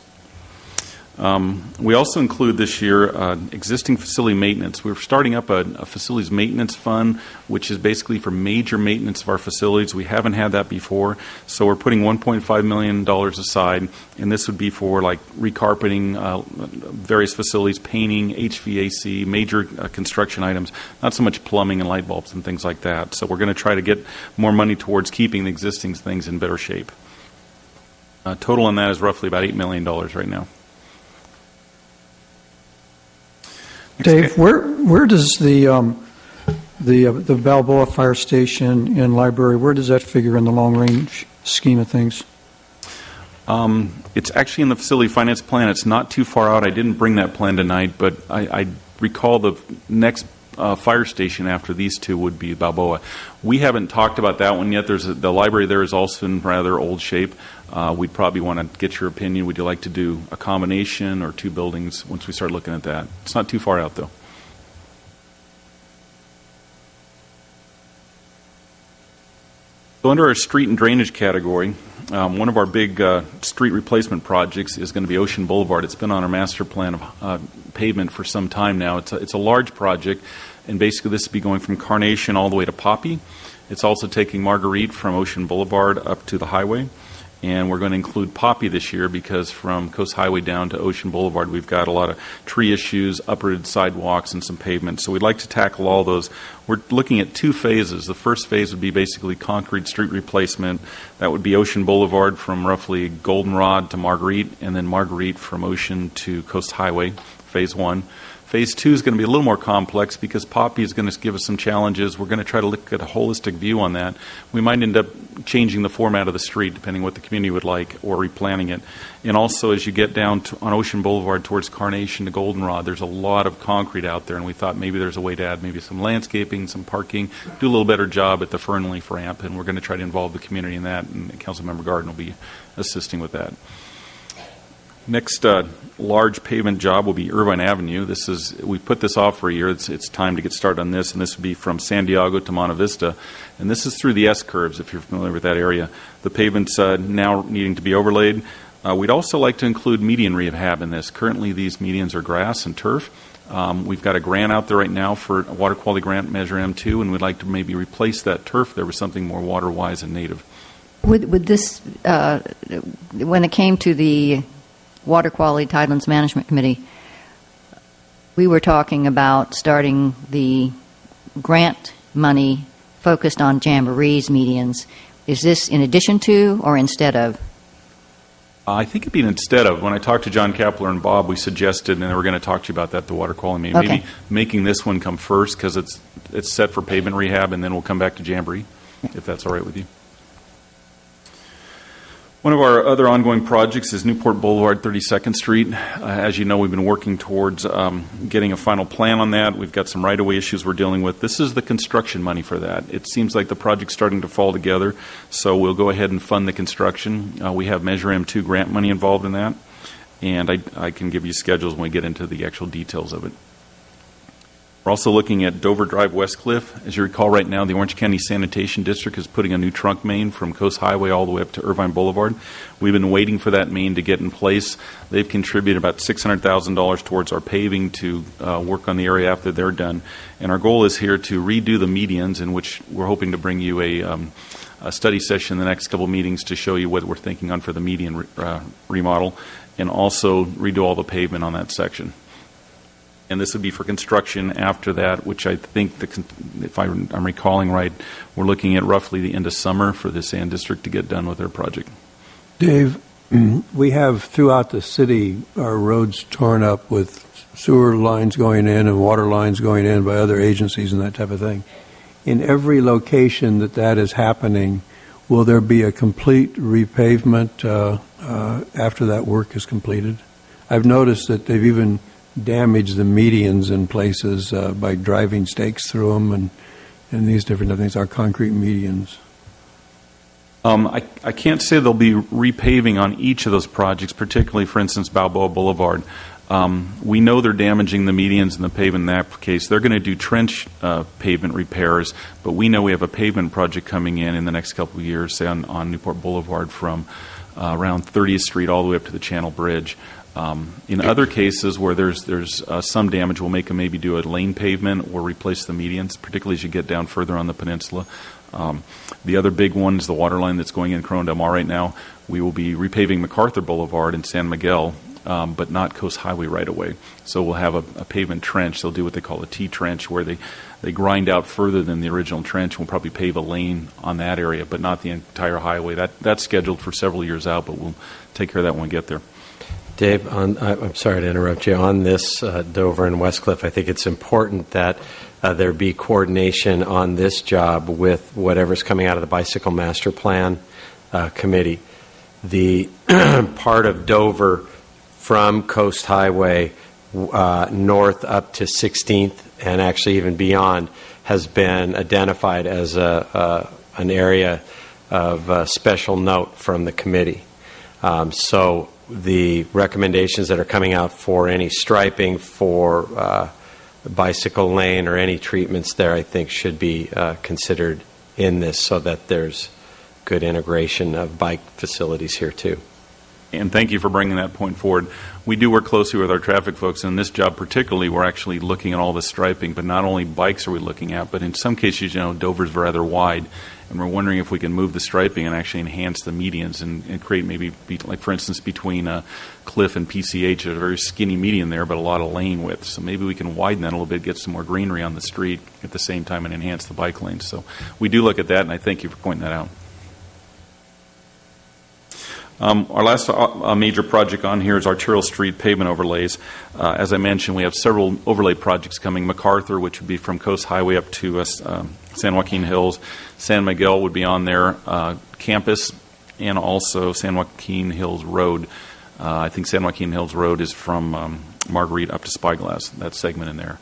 We also include this year existing facility maintenance. We're starting up a facilities maintenance fund, which is basically for major maintenance of our facilities. We haven't had that before, so we're putting $1.5 million aside, and this would be for like recarpeting various facilities, painting, HVAC, major construction items, not so much plumbing and light bulbs and things like that. So we're going to try to get more money towards keeping the existing things in better shape. Total on that is roughly about $8 million right now. Dave, where does the Balboa Fire Station and library, where does that figure in the long-range scheme of things? It's actually in the facility finance plan. It's not too far out. I didn't bring that plan tonight, but I recall the next fire station after these two would be Balboa. We haven't talked about that one yet. The library there is also in rather old shape. We'd probably want to get your opinion. Would you like to do a combination or two buildings once we start looking at that? It's not too far out, though. So under our street and drainage category, one of our big street replacement projects is going to be Ocean Boulevard. It's been on our master plan of pavement for some time now. It's a large project, and basically this will be going from Carnation all the way to Poppy. It's also taking Marguerite from Ocean Boulevard up to the highway. And we're going to include Poppy this year because from Coast Highway down to Ocean Boulevard, we've got a lot of tree issues, uprooted sidewalks, and some pavement. So we'd like to tackle all those. We're looking at 2 phases. The first phase would be basically concrete street replacement. That would be Ocean Boulevard from roughly Goldenrod to Marguerite, and then Marguerite from Ocean to Coast Highway, phase 1. Phase 2 is going to be a little more complex because Poppy is going to give us some challenges. We're going to try to look at a holistic view on that. We might end up changing the format of the street depending on what the community would like, or replanning it. And also, as you get down on Ocean Boulevard towards Carnation to Goldenrod, there's a lot of concrete out there, and we thought maybe there's a way to add maybe some landscaping, some parking, do a little better job at the Fernleaf ramp, and we're going to try to involve the community in that, and Councilmember Garden will be assisting with that. Next large pavement job will be Irvine Avenue. We put this off for a year. It's time to get started on this, and this will be from San Diego to Monte Vista. And this is through the S-curves, if you're familiar with that area. The pavement's now needing to be overlaid. We'd also like to include median rehab in this. Currently, these medians are grass and turf. We've got a grant out there right now for a water quality grant, Measure M2, and we'd like to maybe replace that turf there with something more water-wise and native. Would this, when it came to the Water Quality Tidelands Management Committee, we were talking about starting the grant money focused on jamborees medians. Is this in addition to or instead of? I think it'd be an instead of. When I talked to John Kapler and Bob, we suggested, and they were going to talk to you about that, the water quality meeting, okay, maybe making this one come first because it's set for pavement rehab, and then we'll come back to jamboree, if that's all right with you. One of our other ongoing projects is Newport Boulevard, 32nd Street. As you know, we've been working towards getting a final plan on that. We've got some right-of-way issues we're dealing with. This is the construction money for that. It seems like the project's starting to fall together, so we'll go ahead and fund the construction. We have Measure M2 grant money involved in that, and I can give you schedules when we get into the actual details of it. We're also looking at Dover Drive Westcliff. As you recall, right now, the Orange County Sanitation District is putting a new trunk main from Coast Highway all the way up to Irvine Boulevard. We've been waiting for that main to get in place. They've contributed about $600,000 towards our paving to work on the area after they're done. And our goal is here to redo the medians, in which we're hoping to bring you a study session in the next couple meetings to show you what we're thinking on for the median remodel, and also redo all the pavement on that section. And this would be for construction after that, which I think, if I'm recalling right, we're looking at roughly the end of summer for the Sand District to get done with their project. Dave, we have throughout the city our roads torn up with sewer lines going in and water lines going in by other agencies and that type of thing. In every location that is happening, will there be a complete repavement after that work is completed? I've noticed that they've even damage the medians in places by driving stakes through them and these different things, our concrete medians. I can't say they'll be repaving on each of those projects, particularly, for instance, Balboa Boulevard. We know they're damaging the medians and the pavement in that case. They're going to do trench pavement repairs, but we know we have a pavement project coming in the next couple of years, say on Newport Boulevard from around 30th Street all the way up to the Channel Bridge. In other cases where there's some damage, we'll make them maybe do a lane pavement or replace the medians, particularly as you get down further on the peninsula. The other big one is the water line that's going in Corona Del Mar right now. We will be repaving MacArthur Boulevard in San Miguel, but not Coast Highway right away. So we'll have a pavement trench. They'll do what they call a T-trench, where they grind out further than the original trench. We'll probably pave a lane on that area, but not the entire highway. That's scheduled for several years out, but we'll take care of that when we get there. Dave, I'm sorry to interrupt you. On this Dover and Westcliff, I think it's important that there be coordination on this job with whatever's coming out of the Bicycle Master Plan Committee. The part of Dover from Coast Highway north up to 16th and actually even beyond has been identified as an area of special note from the committee. So the recommendations that are coming out for any striping for bicycle lane or any treatments there, I think, should be considered in this, so that there's good integration of bike facilities here too. And thank you for bringing that point forward. We do work closely with our traffic folks. In this job particularly, we're actually looking at all the striping, but not only bikes are we looking at, but in some cases, Dover's rather wide, and we're wondering if we can move the striping and actually enhance the medians and create maybe, like for instance, between Cliff and PCH, there's a very skinny median there, but a lot of lane width. So maybe we can widen that a little bit, get some more greenery on the street at the same time and enhance the bike lanes. So we do look at that, and I thank you for pointing that out. Our last major project on here is arterial street pavement overlays. As I mentioned, we have several overlay projects coming. MacArthur, which would be from Coast Highway up to San Joaquin Hills. San Miguel would be on there. Campus, and also San Joaquin Hills Road. I think San Joaquin Hills Road is from Marguerite up to Spyglass, that segment in there.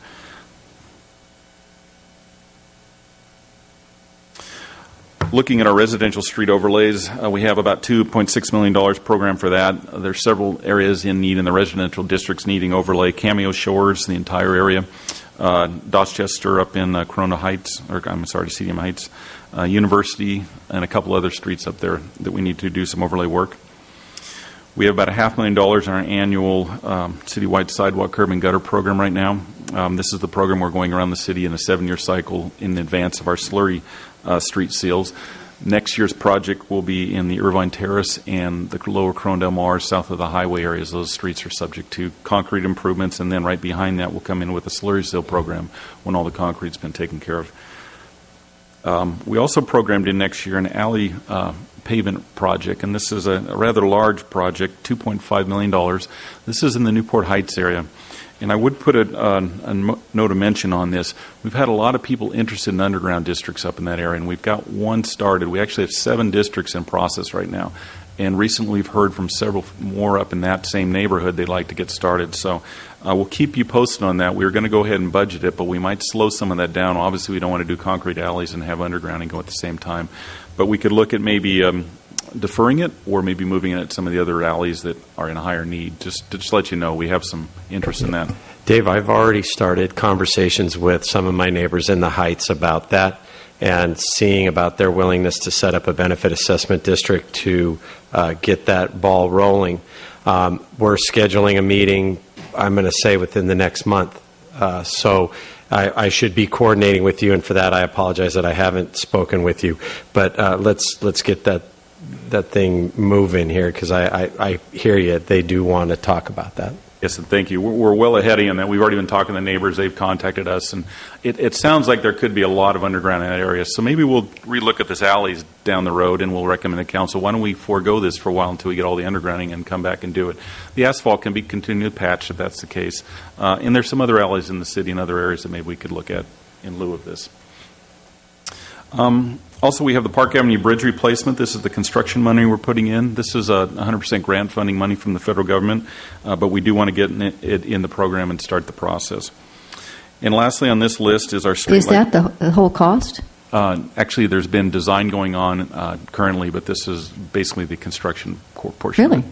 Looking at our residential street overlays, we have about $2.6 million programmed for that. There's several areas in need in the residential districts needing overlay. Cameo Shores, the entire area. Dorchester up in Corona Heights, CDM Heights. University, and a couple other streets up there that we need to do some overlay work. We have about $500,000 in our annual citywide sidewalk, curb, and gutter program right now. This is the program we're going around the city in a 7-year cycle in advance of our slurry street seals. Next year's project will be in the Irvine Terrace and the lower Corona Del Mar, south of the highway areas. Those streets are subject to concrete improvements, and then right behind that we'll come in with a slurry seal program when all the concrete's been taken care of. We also programmed in next year an alley pavement project, and this is a rather large project, $2.5 million. This is in the Newport Heights area. And I would put a note of mention on this. We've had a lot of people interested in underground districts up in that area, and we've got one started. We actually have 7 districts in process right now. And recently we've heard from several more up in that same neighborhood they'd like to get started. So we'll keep you posted on that. We were going to go ahead and budget it, but we might slow some of that down. Obviously, we don't want to do concrete alleys and have undergrounding go at the same time. But we could look at maybe deferring it or maybe moving it at some of the other alleys that are in higher need. Just to let you know, we have some interest in that. Dave, I've already started conversations with some of my neighbors in the Heights about that and seeing about their willingness to set up a benefit assessment district to get that ball rolling. We're scheduling a meeting, I'm going to say, within the next month. So I should be coordinating with you, and for that I apologize that I haven't spoken with you. But let's get that thing moving here, because I hear you. They do want to talk about that. Yes, and thank you. We're well ahead of you on that. We've already been talking to the neighbors. They've contacted us, and it sounds like there could be a lot of underground in that area. So maybe we'll relook at this alleys down the road, and we'll recommend to council, why don't we forego this for a while until we get all the undergrounding and come back and do it. The asphalt can be continued patched if that's the case. And there's some other alleys in the city and other areas that maybe we could look at in lieu of this. Also, we have the Park Avenue Bridge replacement. This is the construction money we're putting in. This is 100% grant funding money from the federal government, but we do want to get it in the program and start the process. And lastly on this list is our street Is that the whole cost? Actually, there's been design going on currently, but this is basically the construction portion. Really?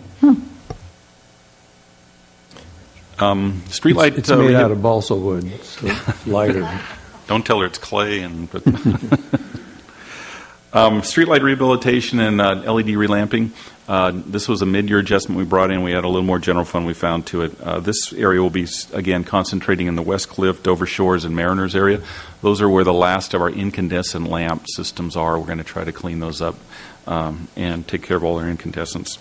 Streetlight. It's made out of balsa wood, so it's lighter. Don't tell her it's clay. Streetlight rehabilitation and LED relamping. This was a mid-year adjustment we brought in. We had a little more general fund we found to it. This area will be, again, concentrating in the West Cliff, Dover Shores, and Mariners area. Those are where the last of our incandescent lamp systems are. We're going to try to clean those up and take care of all our incandescents.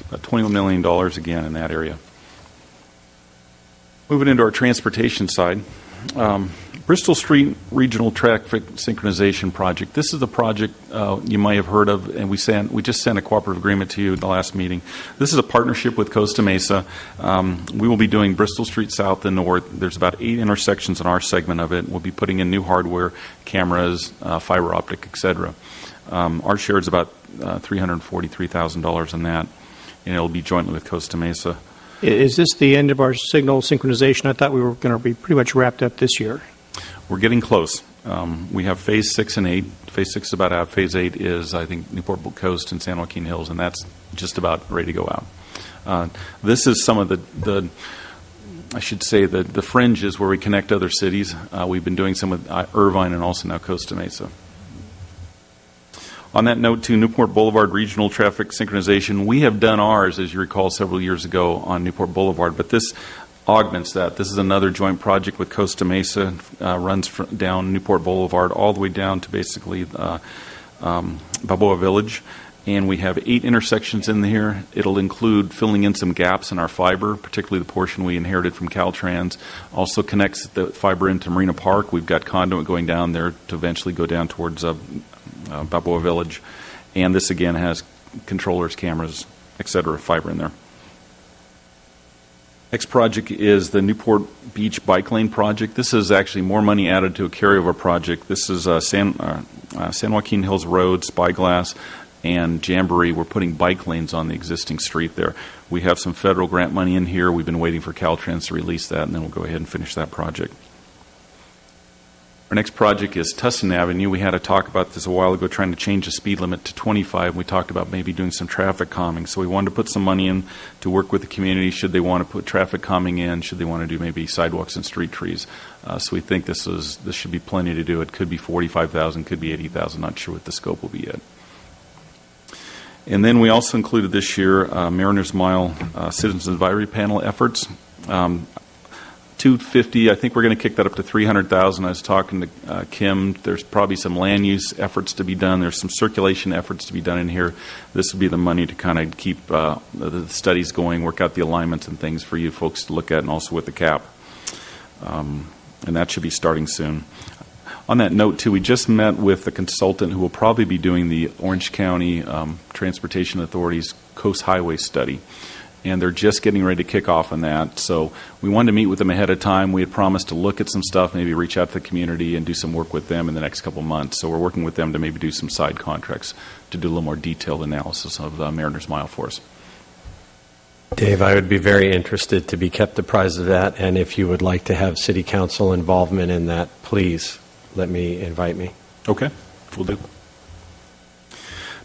About $21 million again in that area. Moving into our transportation side. Bristol Street Regional Traffic Synchronization Project. This is a project you might have heard of, and we just sent a cooperative agreement to you at the last meeting. This is a partnership with Costa Mesa. We will be doing Bristol Street South and North. There's about 8 intersections in our segment of it. We'll be putting in new hardware, cameras, fiber optic, etc. Our share is about $343,000 in that, and it'll be jointly with Costa Mesa. Is this the end of our signal synchronization? I thought we were going to be pretty much wrapped up this year. We're getting close. We have Phase 6 and 8. Phase 6 is about out. Phase 8 is, I think, Newport Coast and San Joaquin Hills, and that's just about ready to go out. This is some of the I should say, the fringes where we connect other cities. We've been doing some with Irvine and also now Costa Mesa. On that note, too, Newport Boulevard Regional Traffic Synchronization, we have done ours, as you recall, several years ago on Newport Boulevard, but this augments that. This is another joint project with Costa Mesa, runs down Newport Boulevard all the way down to basically Balboa Village. And we have 8 intersections in here. It'll include filling in some gaps in our fiber, particularly the portion we inherited from Caltrans. Also connects the fiber into Marina Park. We've got conduit going down there to eventually go down towards Balboa Village. And this, again, has controllers, cameras, etc., fiber in there. Next project is the Newport Beach Bike Lane project. This is actually more money added to a carryover project. This is San Joaquin Hills Road, Spyglass, and Jamboree. We're putting bike lanes on the existing street there. We have some federal grant money in here. We've been waiting for Caltrans to release that, and then we'll go ahead and finish that project. Our next project is Tussin Avenue. We had a talk about this a while ago, trying to change the speed limit to 25. We talked about maybe doing some traffic calming. So we wanted to put some money in to work with the community. Should they want to put traffic calming in? Should they want to do maybe sidewalks and street trees? So we think this should be plenty to do. It could be $45,000, could be $80,000. Not sure what the scope will be yet. And then we also included this year Mariners Mile Citizens Advisory Panel efforts. 250. I think we're going to kick that up to 300,000. I was talking to Kim. There's probably some land use efforts to be done. There's some circulation efforts to be done in here. This would be the money to kind of keep the studies going, work out the alignments and things for you folks to look at, and also with the cap. And that should be starting soon. On that note, too, we just met with the consultant who will probably be doing the Orange County Transportation Authority's Coast Highway study. And they're just getting ready to kick off on that. So we wanted to meet with them ahead of time. We had promised to look at some stuff, maybe reach out to the community and do some work with them in the next couple of months. So we're working with them to maybe do some side contracts to do a little more detailed analysis of Mariners Mile for us. Dave, I would be very interested to be kept apprised of that. And if you would like to have City Council involvement in that, please invite me. Okay, we'll do.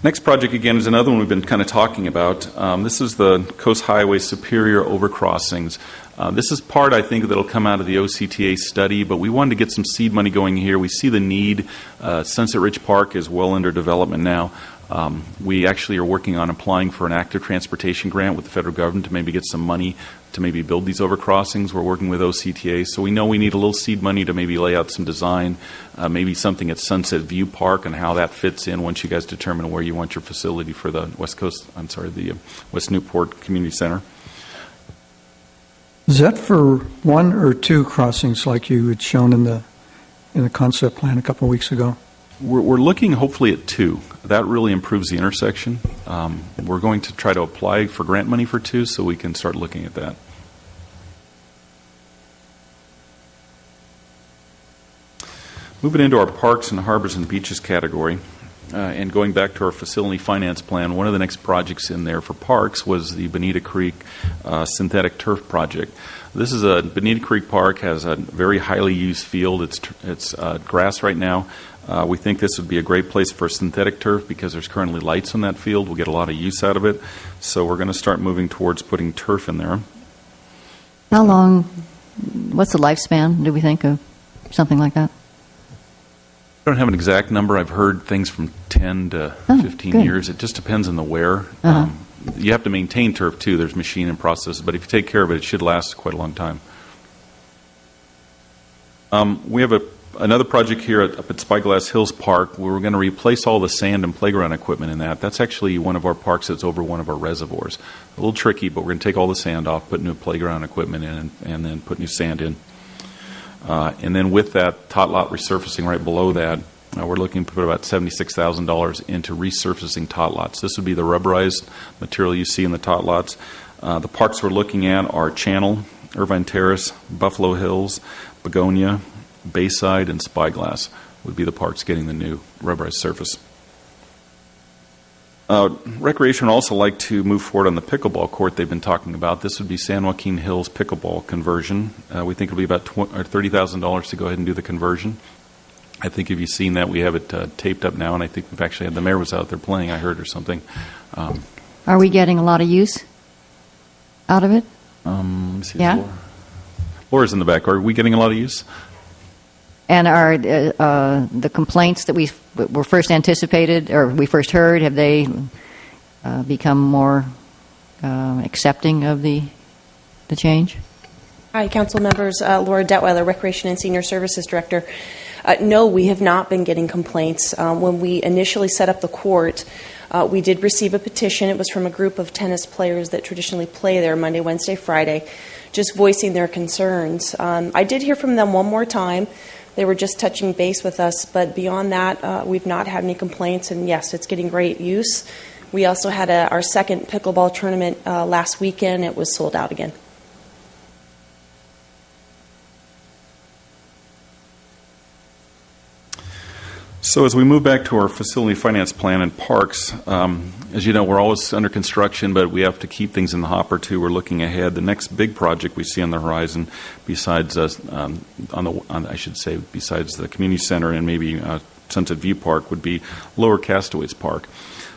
Next project, again, is another one we've been kind of talking about. This is the Coast Highway Superior Overcrossings. This is part, I think, that will come out of the OCTA study, but we wanted to get some seed money going here. We see the need. Sunset Ridge Park is well under development now. We actually are working on applying for an active transportation grant with the federal government to maybe get some money to maybe build these overcrossings. We're working with OCTA, so we know we need a little seed money to maybe lay out some design, maybe something at Sunset View Park and how that fits in once you guys determine where you want your facility for the the West Newport Community Center. Is that for 1 or 2 crossings like you had shown in the concept plan a couple of weeks ago? We're looking hopefully at 2. That really improves the intersection. We're going to try to apply for grant money for 2 so we can start looking at that. Moving into our parks and harbors and beaches category, and going back to our facility finance plan, one of the next projects in there for parks was the Bonita Creek synthetic turf project. This is Bonita Creek Park has a very highly used field. It's grass right now. We think this would be a great place for synthetic turf because there's currently lights on that field. We'll get a lot of use out of it. So we're going to start moving towards putting turf in there. How long, what's the lifespan, do we think, of something like that? I don't have an exact number. I've heard things from 10 to 15 years. It just depends on the wear. Uh-huh. You have to maintain turf, too. There's machine and processes. But if you take care of it, it should last quite a long time. We have another project here up at Spyglass Hills Park where we're going to replace all the sand and playground equipment in that. That's actually one of our parks that's over one of our reservoirs. A little tricky, but we're going to take all the sand off, put new playground equipment in, and then put new sand in. And then with that tot lot resurfacing right below that, we're looking to put about $76,000 into resurfacing tot lots. This would be the rubberized material you see in the tot lots. The parks we're looking at are Channel, Irvine Terrace, Buffalo Hills, Begonia, Bayside, and Spyglass would be the parks getting the new rubberized surface. Recreation would also like to move forward on the pickleball court they've been talking about. This would be San Joaquin Hills pickleball conversion. We think it'll be about $30,000 to go ahead and do the conversion. I think if you've seen that, we have it taped up now, and I think we've actually had the mayor was out there playing, I heard, or something. Are we getting a lot of use out of it? Let me see. Yeah. Laura's in the back. Are we getting a lot of use? And are the complaints that we were first anticipated or we first heard, have they become more accepting of the change? Hi, council members. Laura Detweiler, Recreation and Senior Services Director. No, we have not been getting complaints. When we initially set up the court, we did receive a petition. It was from a group of tennis players that traditionally play there Monday, Wednesday, Friday, just voicing their concerns. I did hear from them one more time. They were just touching base with us, but beyond that, we've not had any complaints, and yes, it's getting great use. We also had our second pickleball tournament last weekend. It was sold out again. So as we move back to our facility finance plan and parks, as you know, we're always under construction, but we have to keep things in the hopper too. We're looking ahead. The next big project we see on the horizon, besides besides the community center and maybe Sunset View Park, would be Lower Castaways Park.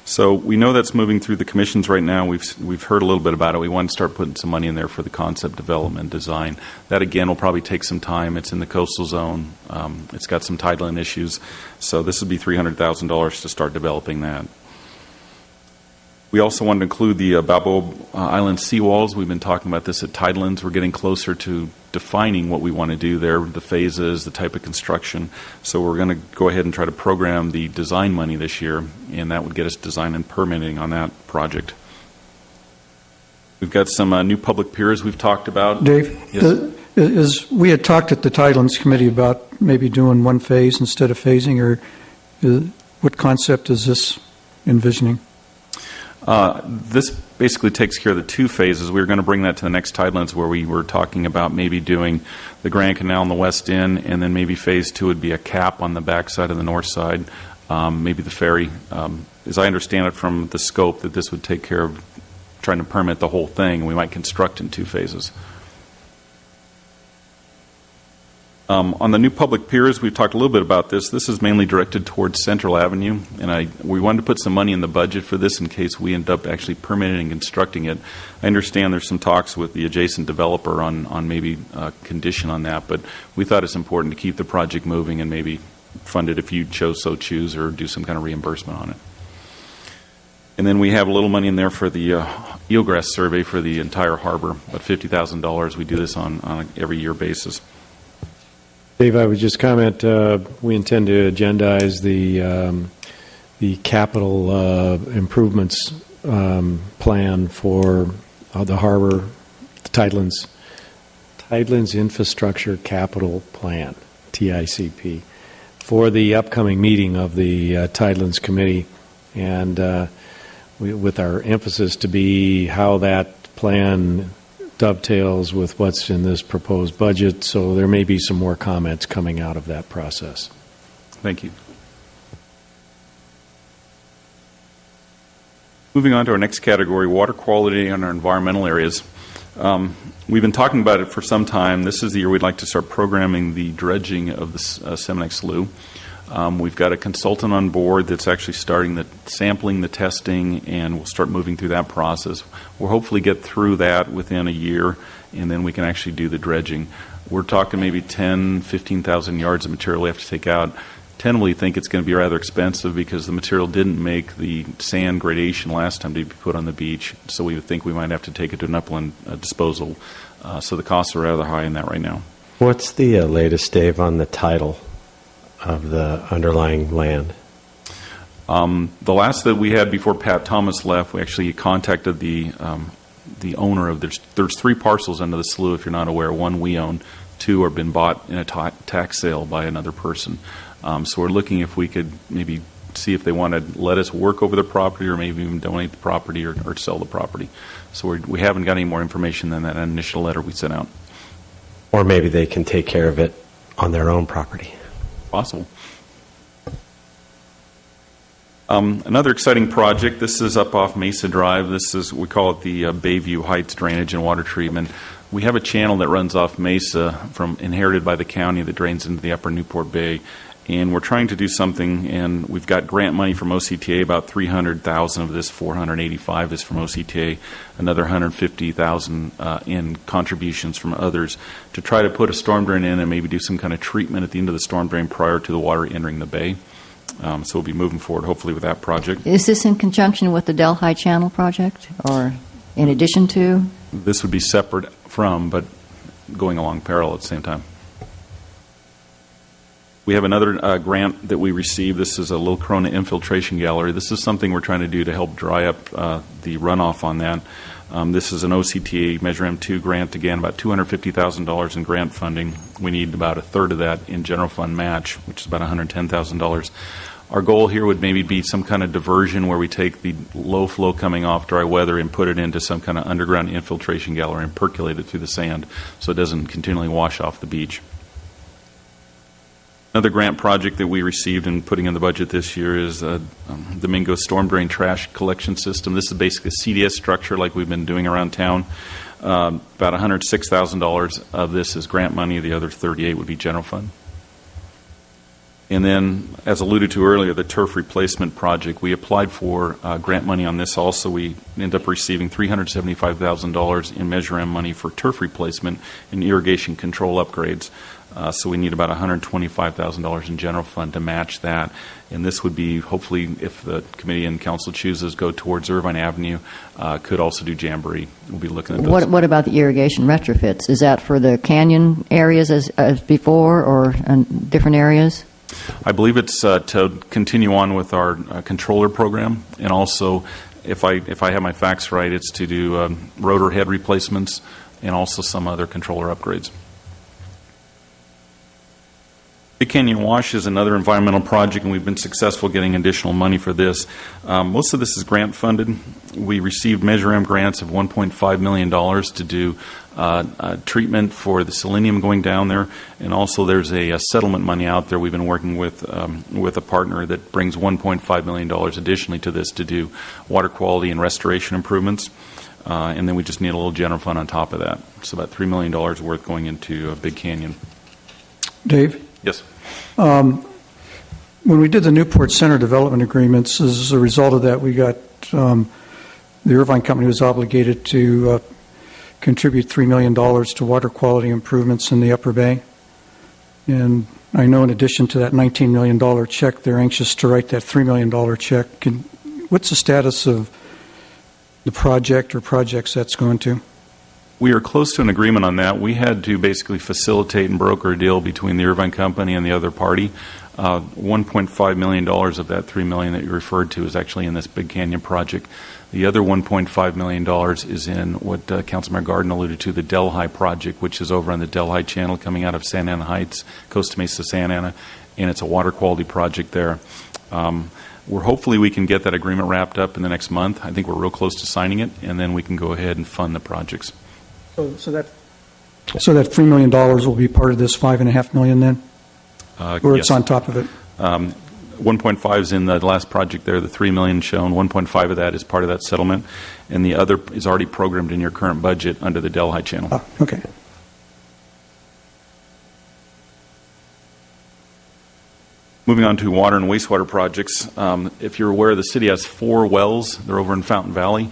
So we know that's moving through the commissions right now. We've heard a little bit about it. We want to start putting some money in there for the concept development design. That, again, will probably take some time. It's in the coastal zone. It's got some tidal issues. So this would be $300,000 to start developing that. We also wanted to include the Balboa Island seawalls. We've been talking about this at Tidelands. We're getting closer to defining what we want to do there, the phases, the type of construction. So we're going to go ahead and try to program the design money this year, and that would get us design and permitting on that project. We've got some new public piers we've talked about. Dave, yes. We had talked at the Tidelands Committee about maybe doing one phase instead of phasing, or what concept is this envisioning? This basically takes care of the two phases. We were going to bring that to the next Tidelands, where we were talking about maybe doing the Grand Canal on the west end, and then maybe phase two would be a cap on the back side of the north side, maybe the ferry. As I understand it from the scope, that this would take care of trying to permit the whole thing. We might construct in two phases. On the new public piers, we've talked a little bit about this. This is mainly directed towards Central Avenue, and we wanted to put some money in the budget for this in case we end up actually permitting and constructing it. I understand there's some talks with the adjacent developer on maybe a condition on that, but we thought it's important to keep the project moving and maybe fund it if you so choose, or do some kind of reimbursement on it. And then we have a little money in there for the eelgrass survey for the entire harbor, about $50,000. We do this on an every year basis. Dave, I would just comment, we intend to agendize the capital improvements plan for the harbor, the Tidelands Infrastructure Capital Plan, TICP, for the upcoming meeting of the Tidelands Committee, and with our emphasis to be how that plan dovetails with what's in this proposed budget, so there may be some more comments coming out of that process. Thank you. Moving on to our next category, water quality in our environmental areas. We've been talking about it for some time. This is the year we'd like to start programming the dredging of the Seminole Slough. We've got a consultant on board that's actually starting the sampling, the testing, and we'll start moving through that process. We'll hopefully get through that within a year, and then we can actually do the dredging. We're talking maybe 10, 15,000 yards of material we have to take out. Tentatively think it's going to be rather expensive because the material didn't make the sand gradation last time to be put on the beach, so we would think we might have to take it to an upland disposal. So the costs are rather high in that right now. What's the latest, Dave, on the title of the underlying land? The last that we had before Pat Thomas left, we actually contacted the owner of there's 3 parcels under the slough, if you're not aware. 1 we own, 2 have been bought in a tax sale by another person. So we're looking if we could maybe see if they want to let us work over the property, or maybe even donate the property or sell the property. So we haven't got any more information than that initial letter we sent out. Or maybe they can take care of it on their own property. Possible. Another exciting project. This is up off Mesa Drive. This is, we call it the Bayview Heights Drainage and Water Treatment. We have a channel that runs off Mesa inherited by the county that drains into the upper Newport Bay. And we're trying to do something, and we've got grant money from OCTA. About 300,000 of this 485 is from OCTA. Another 150,000 in contributions from others to try to put a storm drain in and maybe do some kind of treatment at the end of the storm drain prior to the water entering the bay. So we'll be moving forward, hopefully, with that project. Is this in conjunction with the Delhi Channel project, or in addition to? This would be separate from, but going along parallel at the same time. We have another grant that we received. This is a Little Corona infiltration gallery. This is something we're trying to do to help dry up the runoff on that. This is an OCTA Measure M2 grant, again, about $250,000 in grant funding. We need about a third of that in general fund match, which is about $110,000. Our goal here would maybe be some kind of diversion where we take the low flow coming off dry weather and put it into some kind of underground infiltration gallery and percolate it through the sand so it doesn't continually wash off the beach. Another grant project that we received and putting in the budget this year is Domingo Storm Drain Trash Collection System. This is basically a CDS structure like we've been doing around town. About $106,000 of this is grant money. The other $38,000 would be general fund. And then, as alluded to earlier, the turf replacement project. We applied for grant money on this also. We ended up receiving $375,000 in Measure M money for turf replacement and irrigation control upgrades. So we need about $125,000 in general fund to match that. And this would be, hopefully, if the committee and council chooses, go towards Irvine Avenue, could also do Jamboree. We'll be looking at those. What about the irrigation retrofits? Is that for the canyon areas as before, or different areas? I believe it's to continue on with our controller program, and also, if I have my facts right, it's to do rotor head replacements and also some other controller upgrades. Big Canyon Wash is another environmental project, and we've been successful getting additional money for this. Most of this is grant funded. We received Measure M grants of $1.5 million to do treatment for the selenium going down there, and also there's a settlement money out there. We've been working with a partner that brings $1.5 million additionally to this to do water quality and restoration improvements. And then we just need a little general fund on top of that. So about $3 million worth going into Big Canyon. Dave? Yes. When we did the Newport Center development agreements, as a result of that, we got the Irvine Company was obligated to contribute $3 million to water quality improvements in the Upper Bay. And I know in addition to that $19 million check, they're anxious to write that $3 million check. What's the status of the project or projects that's going to? We are close to an agreement on that. We had to basically facilitate and broker a deal between the Irvine Company and the other party. $1.5 million of that $3 million that you referred to is actually in this Big Canyon project. The other $1.5 million is in what Councilmember Garden alluded to, the Delhi project, which is over on the Delhi Channel coming out of Santa Ana Heights, Costa Mesa, Santa Ana, and it's a water quality project there. Hopefully we can get that agreement wrapped up in the next month. I think we're real close to signing it, and then we can go ahead and fund the projects. So that $3 million will be part of this $5.5 million then? Or yes. It's on top of it? 1.5 is in the last project there, the $3 million shown. 1.5 of that is part of that settlement, and the other is already programmed in your current budget under the Delhi Channel. Oh, okay. Moving on to water and wastewater projects. If you're aware, the city has 4 wells. They're over in Fountain Valley.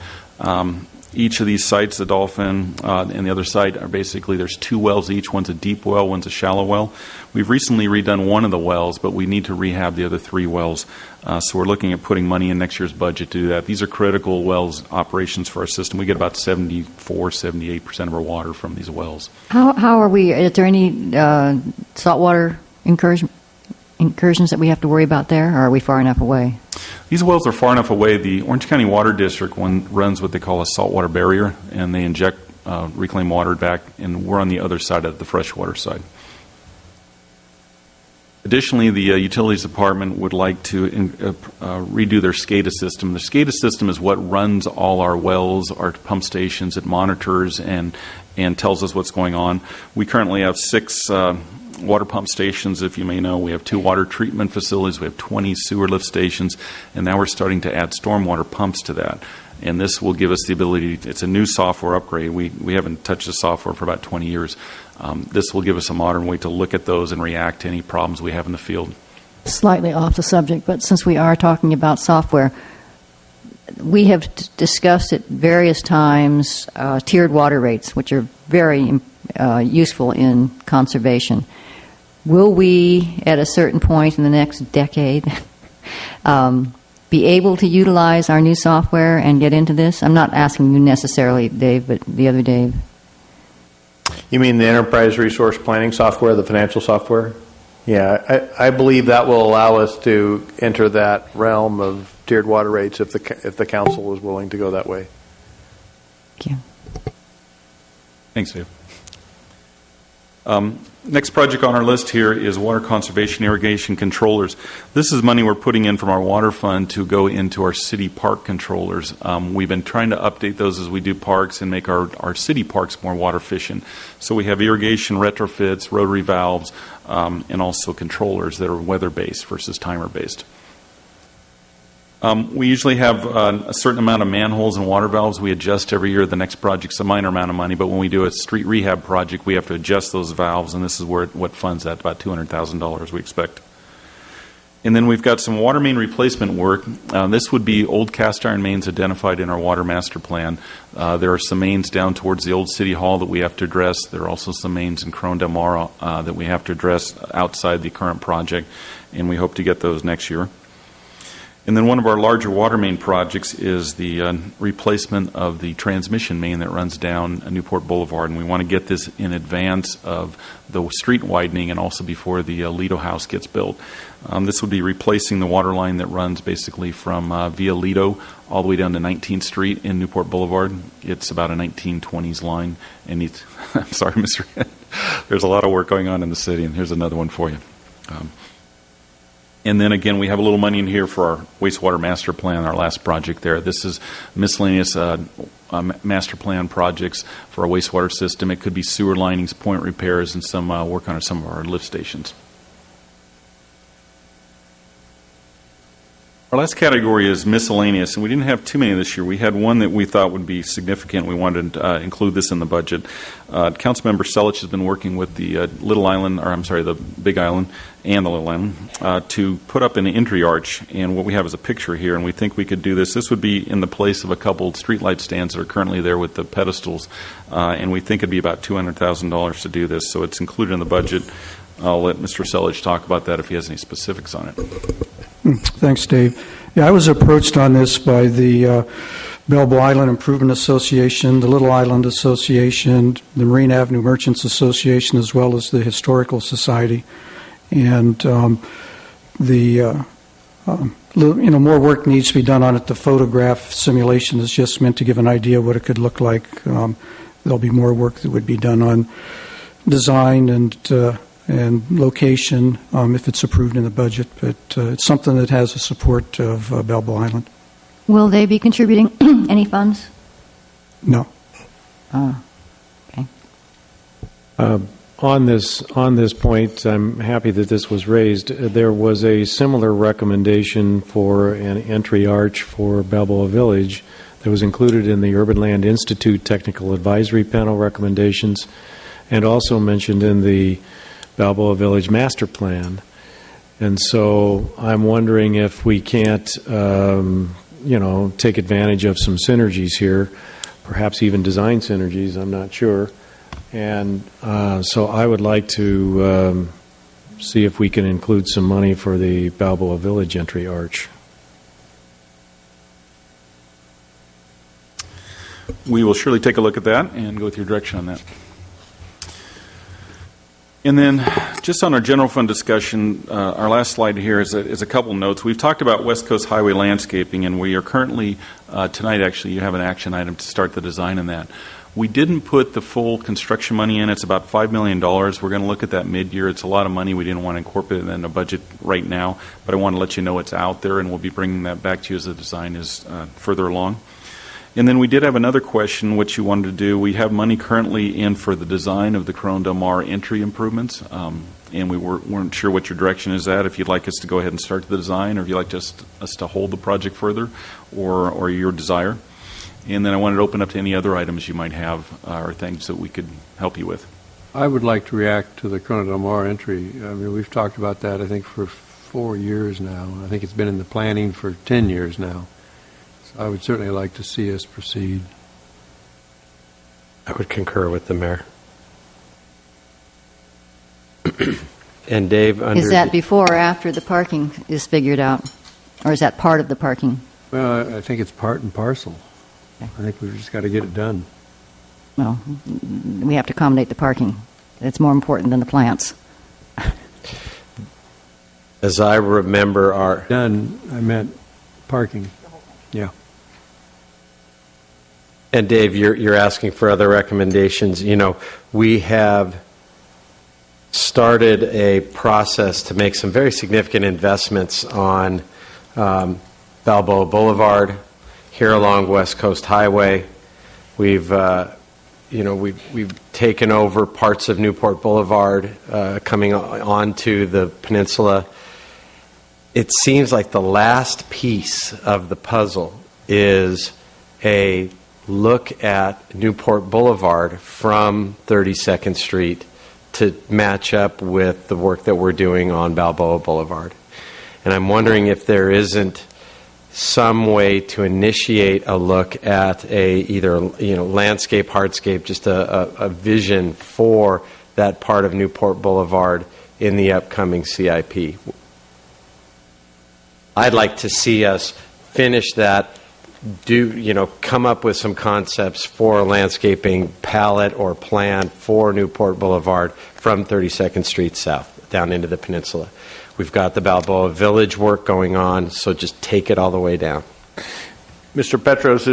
Each of these sites, the Dolphin and the other site, are basically, there's 2 wells each. One's a deep well, one's a shallow well. We've recently redone one of the wells, but we need to rehab the other 3 wells. So we're looking at putting money in next year's budget to do that. These are critical wells operations for our system. We get about 78% of our water from these wells. How are we? Is there any saltwater incursions that we have to worry about there, or are we far enough away? These wells are far enough away. The Orange County Water District runs what they call a saltwater barrier, and they inject reclaimed water back, and we're on the other side of the freshwater side. Additionally, the Utilities Department would like to redo their SCADA system. The SCADA system is what runs all our wells, our pump stations. It monitors and tells us what's going on. We currently have 6 water pump stations, if you may know. We have 2 water treatment facilities. We have 20 sewer lift stations, and now we're starting to add stormwater pumps to that. And this will give us the ability, it's a new software upgrade. We haven't touched the software for about 20 years. This will give us a modern way to look at those and react to any problems we have in the field. slightly off the subject, but since we are talking about software, we have discussed at various times tiered water rates, which are very useful in conservation. Will we, at a certain point in the next decade, be able to utilize our new software and get into this? I'm not asking you necessarily, Dave, but the other Dave. You mean the enterprise resource planning software, the financial software? Yeah, I believe that will allow us to enter that realm of tiered water rates if the council is willing to go that way. Thank you. Thanks, Dave. Next project on our list here is water conservation irrigation controllers. This is money we're putting in from our water fund to go into our city park controllers. We've been trying to update those as we do parks and make our city parks more water efficient. So we have irrigation retrofits, rotary valves, and also controllers that are weather-based versus timer-based. We usually have a certain amount of manholes and water valves we adjust every year. The next project's a minor amount of money, but when we do a street rehab project, we have to adjust those valves, and this is what funds that, about $200,000 we expect. And then we've got some water main replacement work. This would be old cast iron mains identified in our water master plan. There are some mains down towards the old city hall that we have to address. There are also some mains in Corona Del Mar that we have to address outside the current project, and we hope to get those next year. And then one of our larger water main projects is the replacement of the transmission main that runs down Newport Boulevard. And we want to get this in advance of the street widening and also before the Lido House gets built. This would be replacing the water line that runs basically from via Lido all the way down to 19th Street in Newport Boulevard. It's about a 1920s line. And it's, I'm sorry, Mr. There's a lot of work going on in the city, and here's another one for you. And then again, we have a little money in here for our wastewater master plan, our last project there. This is miscellaneous master plan projects for our wastewater system. It could be sewer linings, point repairs, and some work on some of our lift stations. Our last category is miscellaneous, and we didn't have too many this year. We had one that we thought would be significant. We wanted to include this in the budget. Councilmember Selich has been working with the the Big Island and the Little Island to put up an entry arch, and what we have is a picture here, and we think we could do this. This would be in the place of a couple streetlight stands that are currently there with the pedestals, and we think it'd be about $200,000 to do this, so it's included in the budget. I'll let Mr. Selich talk about that if he has any specifics on it. Thanks, Dave. Yeah, I was approached on this by the Belleville Island Improvement Association, the Little Island Association, the Marine Avenue Merchants Association, as well as the Historical Society. And more work needs to be done on it. The photograph simulation is just meant to give an idea what it could look like. There'll be more work that would be done on design and location if it's approved in the budget, but it's something that has the support of Belleville Island. Will they be contributing any funds? No. Okay. On this point, I'm happy that this was raised. There was a similar recommendation for an entry arch for Balboa Village that was included in the Urban Land Institute Technical Advisory Panel recommendations and also mentioned in the Balboa Village Master Plan. And so I'm wondering if we can't, take advantage of some synergies here, perhaps even design synergies, I'm not sure. And so I would like to see if we can include some money for the Balboa Village entry arch. We will surely take a look at that and go with your direction on that. And then just on our general fund discussion, our last slide here is a couple notes. We've talked about West Coast Highway landscaping, and we are currently, tonight actually, you have an action item to start the design in that. We didn't put the full construction money in. It's about $5 million. We're going to look at that mid-year. It's a lot of money. We didn't want to incorporate it in a budget right now, but I want to let you know it's out there, and we'll be bringing that back to you as the design is further along. And then we did have another question, which you wanted to do. We have money currently in for the design of the Corona Del Mar entry improvements, and we weren't sure what your direction is at, if you'd like us to go ahead and start the design, or if you'd like us to hold the project further, or your desire. And then I wanted to open up to any other items you might have or things that we could help you with. I would like to react to the Corona Del Mar entry. I mean, we've talked about that, I think, for 4 years now. I think it's been in the planning for 10 years now. So I would certainly like to see us proceed. I would concur with the mayor. And Dave, Is that before or after the parking is figured out? Or is that part of the parking? Well, I think it's part and parcel. I think we've just got to get it done. Well, we have to accommodate the parking. It's more important than the plants. As I remember our... Done, I meant parking. Yeah. And Dave, you're asking for other recommendations. You know, we have started a process to make some very significant investments on Balboa Boulevard, here along West Coast Highway. We've taken over parts of Newport Boulevard coming onto the peninsula. It seems like the last piece of the puzzle is a look at Newport Boulevard from 32nd Street to match up with the work that we're doing on Balboa Boulevard. And I'm wondering if there isn't some way to initiate a look at either landscape, hardscape, just a vision for that part of Newport Boulevard in the upcoming CIP. I'd like to see us finish that, come up with some concepts for a landscaping palette or plan for Newport Boulevard from 32nd Street south down into the peninsula. We've got the Balboa Village work going on, so just take it all the way down. Mr. Petros,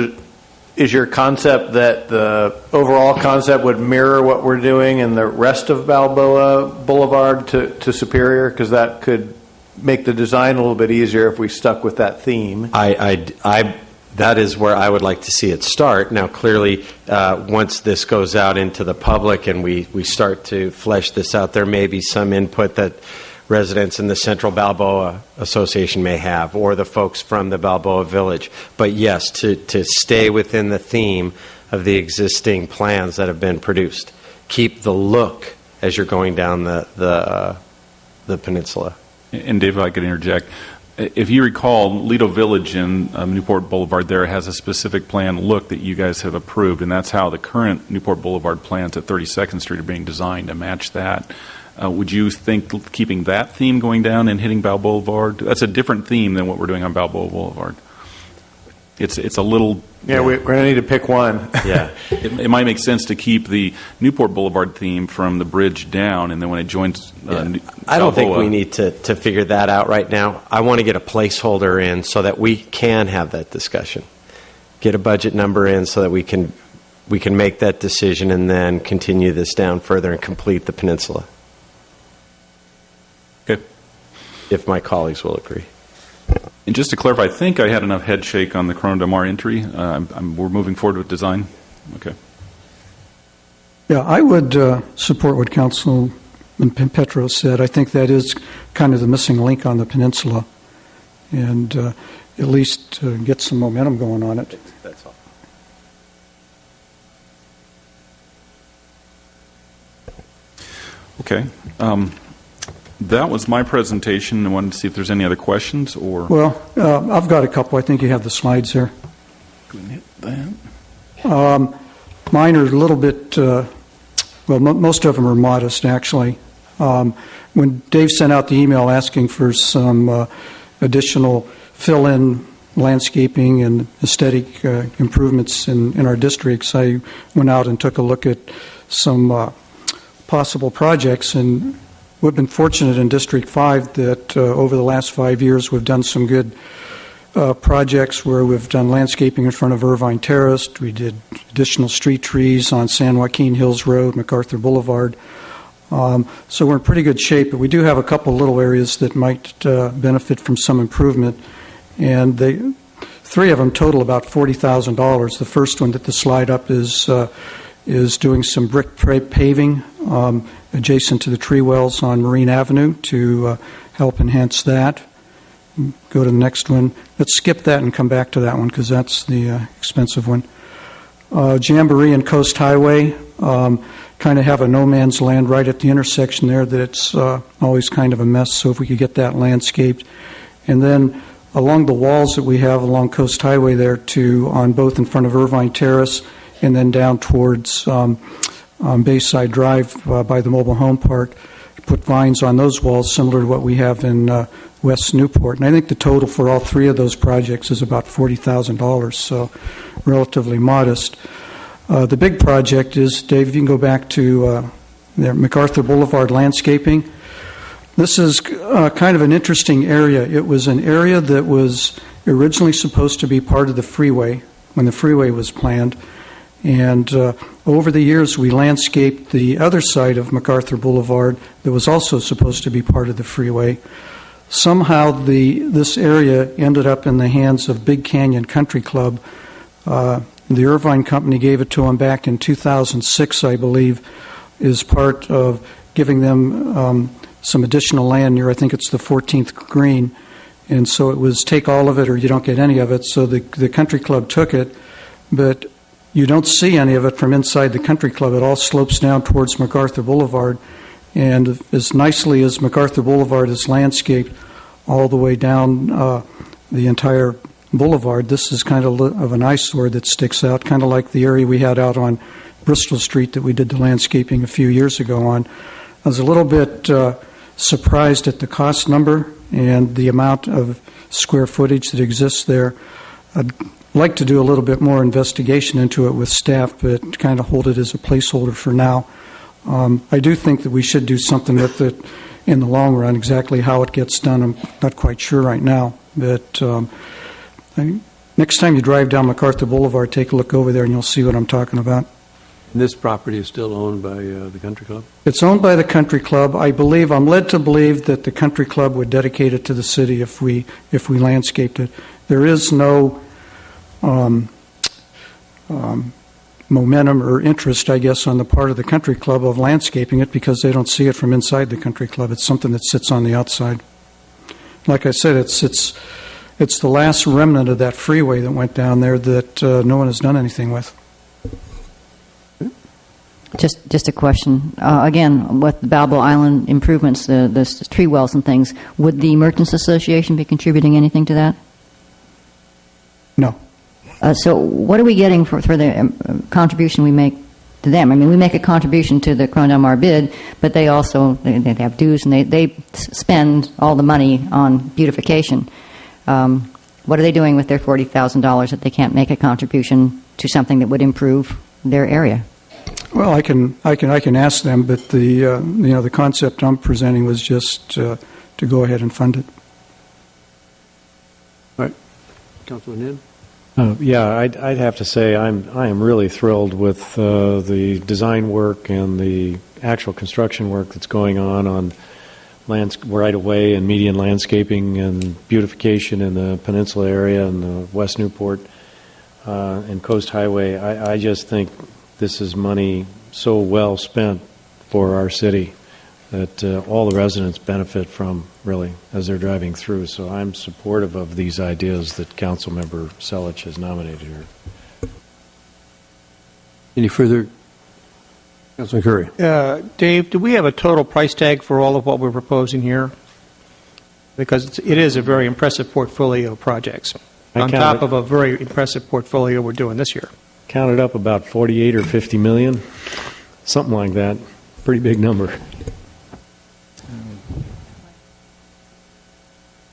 is your concept that the overall concept would mirror what we're doing in the rest of Balboa Boulevard to Superior? Because that could make the design a little bit easier if we stuck with that theme. That is where I would like to see it start. Now, clearly, once this goes out into the public and we start to flesh this out, there may be some input that residents in the Central Balboa Association may have, or the folks from the Balboa Village. But yes, to stay within the theme of the existing plans that have been produced. Keep the look as you're going down the peninsula. And Dave, if I could interject, if you recall, Lido Village in Newport Boulevard there has a specific plan look that you guys have approved, and that's how the current Newport Boulevard plans at 32nd Street are being designed to match that. Would you think keeping that theme going down and hitting Balboa Boulevard? That's a different theme than what we're doing on Balboa Boulevard. It's a little... Yeah, we're going to need to pick one. Yeah. It might make sense to keep the Newport Boulevard theme from the bridge down, and then when it joins I don't think we need to figure that out right now. I want to get a placeholder in so that we can have that discussion. Get a budget number in so that we can make that decision and then continue this down further and complete the peninsula. Okay. If my colleagues will agree. And just to clarify, I think I had enough head shake on the Corona Del Mar entry. We're moving forward with design? Okay. Yeah, I would support what Councilman Petros said. I think that is kind of the missing link on the peninsula, and at least get some momentum going on it. That's all. Okay. That was my presentation. I wanted to see if there's any other questions or... Well, I've got a couple. I think you have the slides there. Go ahead and hit that. Mine are a little bit, most of them are modest, actually. When Dave sent out the email asking for some additional fill-in landscaping and aesthetic improvements in our districts, I went out and took a look at some possible projects, and we've been fortunate in District 5 that over the last 5 years we've done some good projects where we've done landscaping in front of Irvine Terrace. We did additional street trees on San Joaquin Hills Road, MacArthur Boulevard. So we're in pretty good shape, but we do have a couple little areas that might benefit from some improvement. And three of them total about $40,000. The first one that the slide up is doing some brick paving adjacent to the tree wells on Marine Avenue to help enhance that. Go to the next one. Let's skip that and come back to that one because that's the expensive one. Jamboree and Coast Highway, kind of have a no man's land right at the intersection there that it's always kind of a mess, so if we could get that landscaped. And then along the walls that we have along Coast Highway there on both in front of Irvine Terrace and then down towards Bayside Drive by the mobile home park, put vines on those walls similar to what we have in West Newport. And I think the total for all three of those projects is about $40,000, so relatively modest. The big project is, Dave, if you can go back to MacArthur Boulevard landscaping. This is kind of an interesting area. It was an area that was originally supposed to be part of the freeway when the freeway was planned. And over the years, we landscaped the other side of MacArthur Boulevard that was also supposed to be part of the freeway. Somehow, this area ended up in the hands of Big Canyon Country Club. The Irvine Company gave it to them back in 2006, I believe, as part of giving them some additional land near, I think it's the 14th green. And so it was take all of it or you don't get any of it. So the country club took it, but you don't see any of it from inside the country club. It all slopes down towards MacArthur Boulevard. And as nicely as MacArthur Boulevard is landscaped all the way down the entire boulevard, this is kind of an eyesore that sticks out, kind of like the area we had out on Bristol Street that we did the landscaping a few years ago on. I was a little bit surprised at the cost number and the amount of square footage that exists there. I'd like to do a little bit more investigation into it with staff, but kind of hold it as a placeholder for now. I do think that we should do something with it in the long run. Exactly how it gets done, I'm not quite sure right now. But next time you drive down MacArthur Boulevard, take a look over there and you'll see what I'm talking about. This property is still owned by the country club? It's owned by the country club. I'm led to believe that the country club would dedicate it to the city if we landscaped it. There is no momentum or interest, I guess, on the part of the country club of landscaping it because they don't see it from inside the country club. It's something that sits on the outside. Like I said, it's the last remnant of that freeway that went down there that no one has done anything with. Just a question. Again, with the Balboa Island improvements, the tree wells and things, would the Merchants Association be contributing anything to that? No. So what are we getting for the contribution we make to them? I mean, we make a contribution to the Corona Del Mar bid, but they also they have dues and they spend all the money on beautification. What are they doing with their $40,000 that they can't make a contribution to something that would improve their area? Well, I can ask them, but the concept I'm presenting was just to go ahead and fund it. All right, Councilman Nin? Yeah, I'd have to say I am really thrilled with the design work and the actual construction work that's going on right-of-way and median landscaping and beautification in the peninsula area and the West Newport and Coast Highway. I just think this is money so well spent for our city that all the residents benefit from, really, as they're driving through. So I'm supportive of these ideas that Councilmember Selich has nominated here. Any further? Councilman Curry. Dave, do we have a total price tag for all of what we're proposing here? Because it is a very impressive portfolio of projects, on top of a very impressive portfolio we're doing this year. Counted up about 48 or 50 million, something like that. Pretty big number.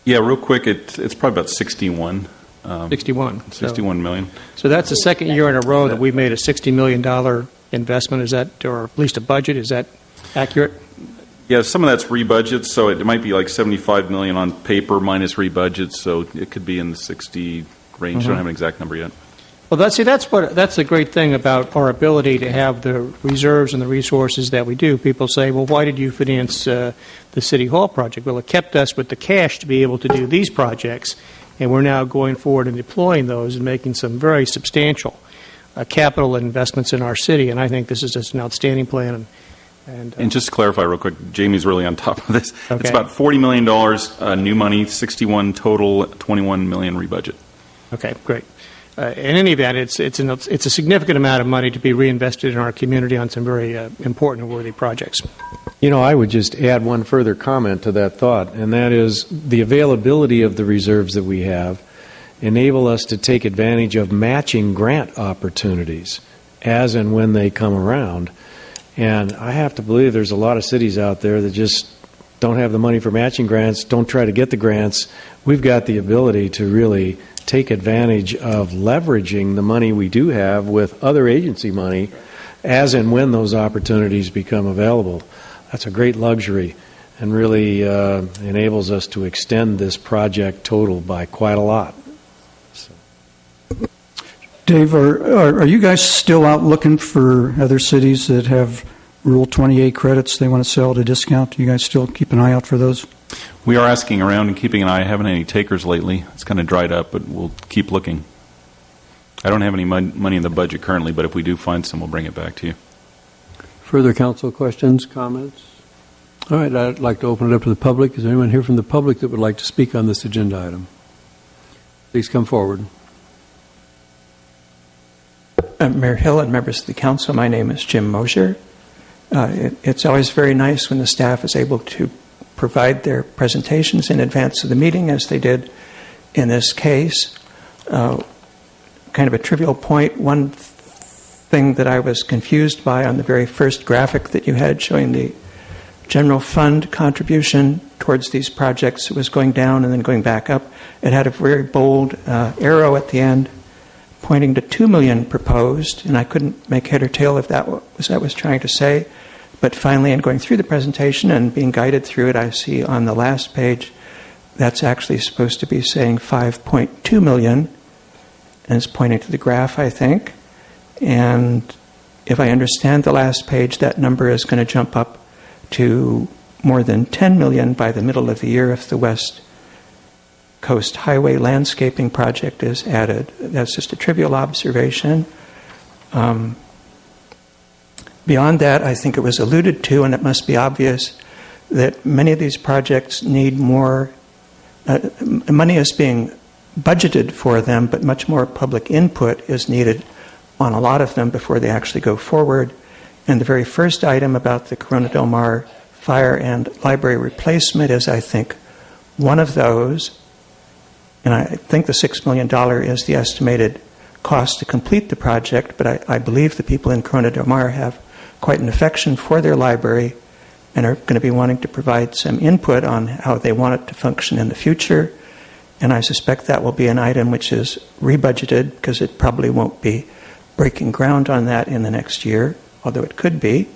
Yeah, real quick, it's probably about 61. 61 million. So that's the second year in a row that we've made a $60 million investment. Is that, or at least a budget? Is that accurate? Yeah, some of that's rebudgets, so it might be like 75 million on paper minus rebudgets. So it could be in the 60 range. I don't have an exact number yet. Well, that's the great thing about our ability to have the reserves and the resources that we do. People say, well, why did you finance the City Hall project? Well, it kept us with the cash to be able to do these projects, and we're now going forward and deploying those and making some very substantial capital investments in our city, and I think this is just an outstanding plan. And just to clarify real quick, Jamie's really on top of this. Okay. It's about $40 million new money, 61 total, 21 million rebudget. Okay, great. In any event, it's a significant amount of money to be reinvested in our community on some very important and worthy projects. You know, I would just add one further comment to that thought, and that is the availability of the reserves that we have enable us to take advantage of matching grant opportunities as and when they come around. And I have to believe there's a lot of cities out there that just don't have the money for matching grants, don't try to get the grants. We've got the ability to really take advantage of leveraging the money we do have with other agency money as and when those opportunities become available. That's a great luxury and really enables us to extend this project total by quite a lot. So. Dave, are you guys still out looking for other cities that have Rule 28 credits they want to sell at a discount? Do you guys still keep an eye out for those? We are asking around and keeping an eye. I haven't had any takers lately. It's kind of dried up, but we'll keep looking. I don't have any money in the budget currently, but if we do find some, we'll bring it back to you. Further council questions, comments? All right, I'd like to open it up to the public. Is there anyone here from the public that would like to speak on this agenda item? Please come forward. Mayor Hill and members of the council, my name is Jim Mosier. It's always very nice when the staff is able to provide their presentations in advance of the meeting, as they did in this case. Kind of a trivial point, one thing that I was confused by on the very first graphic that you had showing the general fund contribution towards these projects, it was going down and then going back up. It had a very bold arrow at the end pointing to $2 million proposed, and I couldn't make head or tail if that was trying to say. But finally, in going through the presentation and being guided through it, I see on the last page that's actually supposed to be saying $5.2 million, and it's pointing to the graph, I think. And if I understand the last page, that number is going to jump up to more than $10 million by the middle of the year if the West Coast Highway landscaping project is added. That's just a trivial observation. Beyond that, I think it was alluded to, and it must be obvious, that many of these projects need more, money is being budgeted for them, but much more public input is needed on a lot of them before they actually go forward. And the very first item about the Corona Del Mar fire and library replacement is, I think, one of those. And I think the $6 million is the estimated cost to complete the project, but I believe the people in Corona Del Mar have quite an affection for their library and are going to be wanting to provide some input on how they want it to function in the future. And I suspect that will be an item which is rebudgeted because it probably won't be breaking ground on that in the next year, although it could be.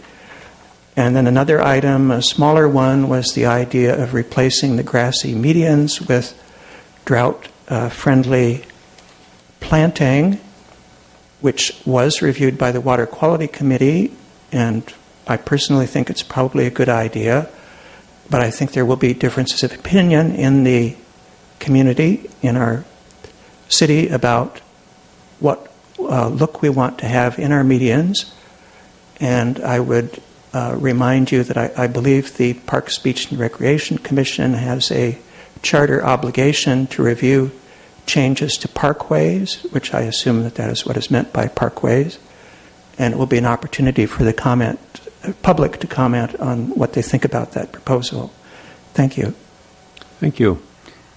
And then another item, a smaller one, was the idea of replacing the grassy medians with drought-friendly planting, which was reviewed by the Water Quality Committee, and I personally think it's probably a good idea, but I think there will be differences of opinion in the community, in our city, about what look we want to have in our medians. And I would remind you that I believe the Parks, Beach, and Recreation Commission has a charter obligation to review changes to parkways, which I assume that is what is meant by parkways. And it will be an opportunity for the public to comment on what they think about that proposal. Thank you. Thank you.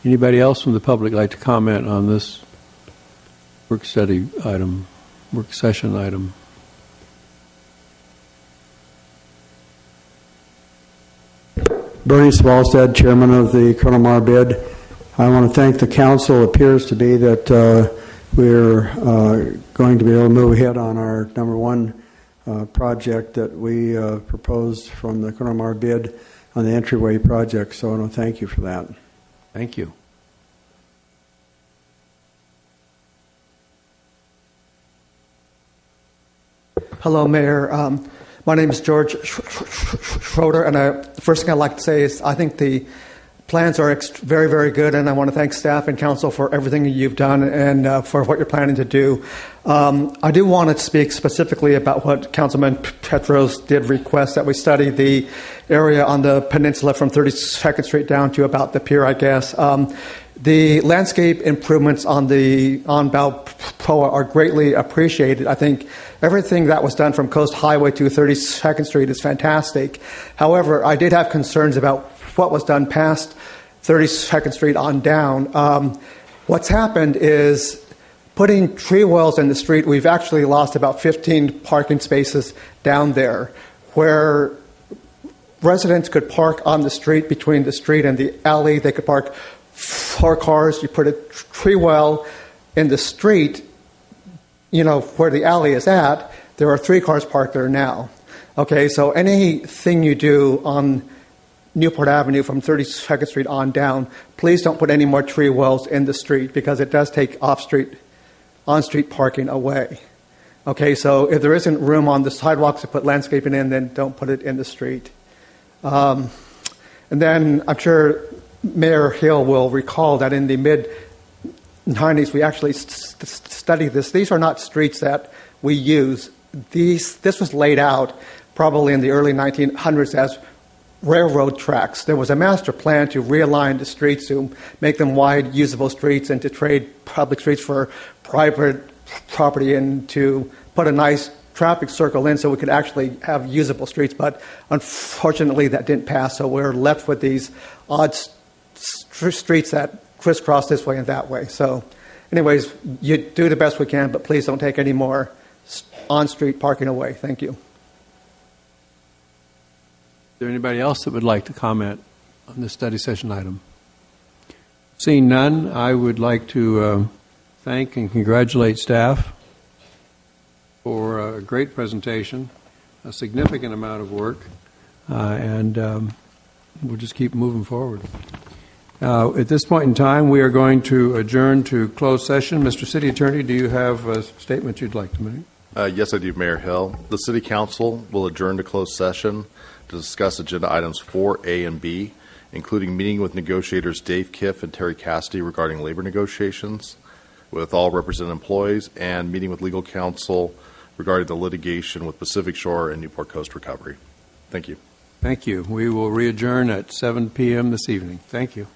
Anybody else from the public like to comment on this work session item? Bernie Swalstad, Chairman of the Corona Mar bid. I want to thank the council. It appears to be that we're going to be able to move ahead on our number one project that we proposed from the Corona Mar bid on the entryway project. So I want to thank you for that. Thank you. Hello, Mayor. My name is George Schroeder, and the first thing I'd like to say is I think the plans are very, very good, and I want to thank staff and council for everything you've done and for what you're planning to do. I do want to speak specifically about what Councilman Petros did request, that we study the area on the peninsula from 32nd Street down to about the pier, I guess. The landscape improvements on Balboa are greatly appreciated. I think everything that was done from Coast Highway to 32nd Street is fantastic. However, I did have concerns about what was done past 32nd Street on down. What's happened is putting tree wells in the street, we've actually lost about 15 parking spaces down there where residents could park on the street between the street and the alley. They could park 4 cars. You put a tree well in the street, where the alley is at, there are 3 cars parked there now. Okay, so anything you do on Newport Avenue from 32nd Street on down, please don't put any more tree wells in the street because it does take on-street parking away. Okay, so if there isn't room on the sidewalks to put landscaping in, then don't put it in the street. And then I'm sure Mayor Hill will recall that in the mid-90s we actually studied this. These are not streets that we use. This was laid out probably in the early 1900s as railroad tracks. There was a master plan to realign the streets to make them wide, usable streets and to trade public streets for private property and to put a nice traffic circle in so we could actually have usable streets. But unfortunately, that didn't pass, so we're left with these odd streets that crisscross this way and that way. So anyways, you do the best we can, but please don't take any more on-street parking away. Thank you. Is there anybody else that would like to comment on this study session item? Seeing none, I would like to thank and congratulate staff for a great presentation, a significant amount of work, and we'll just keep moving forward. At this point in time, we are going to adjourn to closed session. Mr. City Attorney, do you have a statement you'd like to make? Yes, I do, Mayor Hill. The City Council will adjourn to closed session to discuss agenda items 4A and B, including meeting with negotiators Dave Kiff and Terry Cassidy regarding labor negotiations with all represented employees, and meeting with legal counsel regarding the litigation with Pacific Shore and Newport Coast Recovery. Thank you. Thank you. We will re-adjourn at 7 p.m. this evening. Thank you.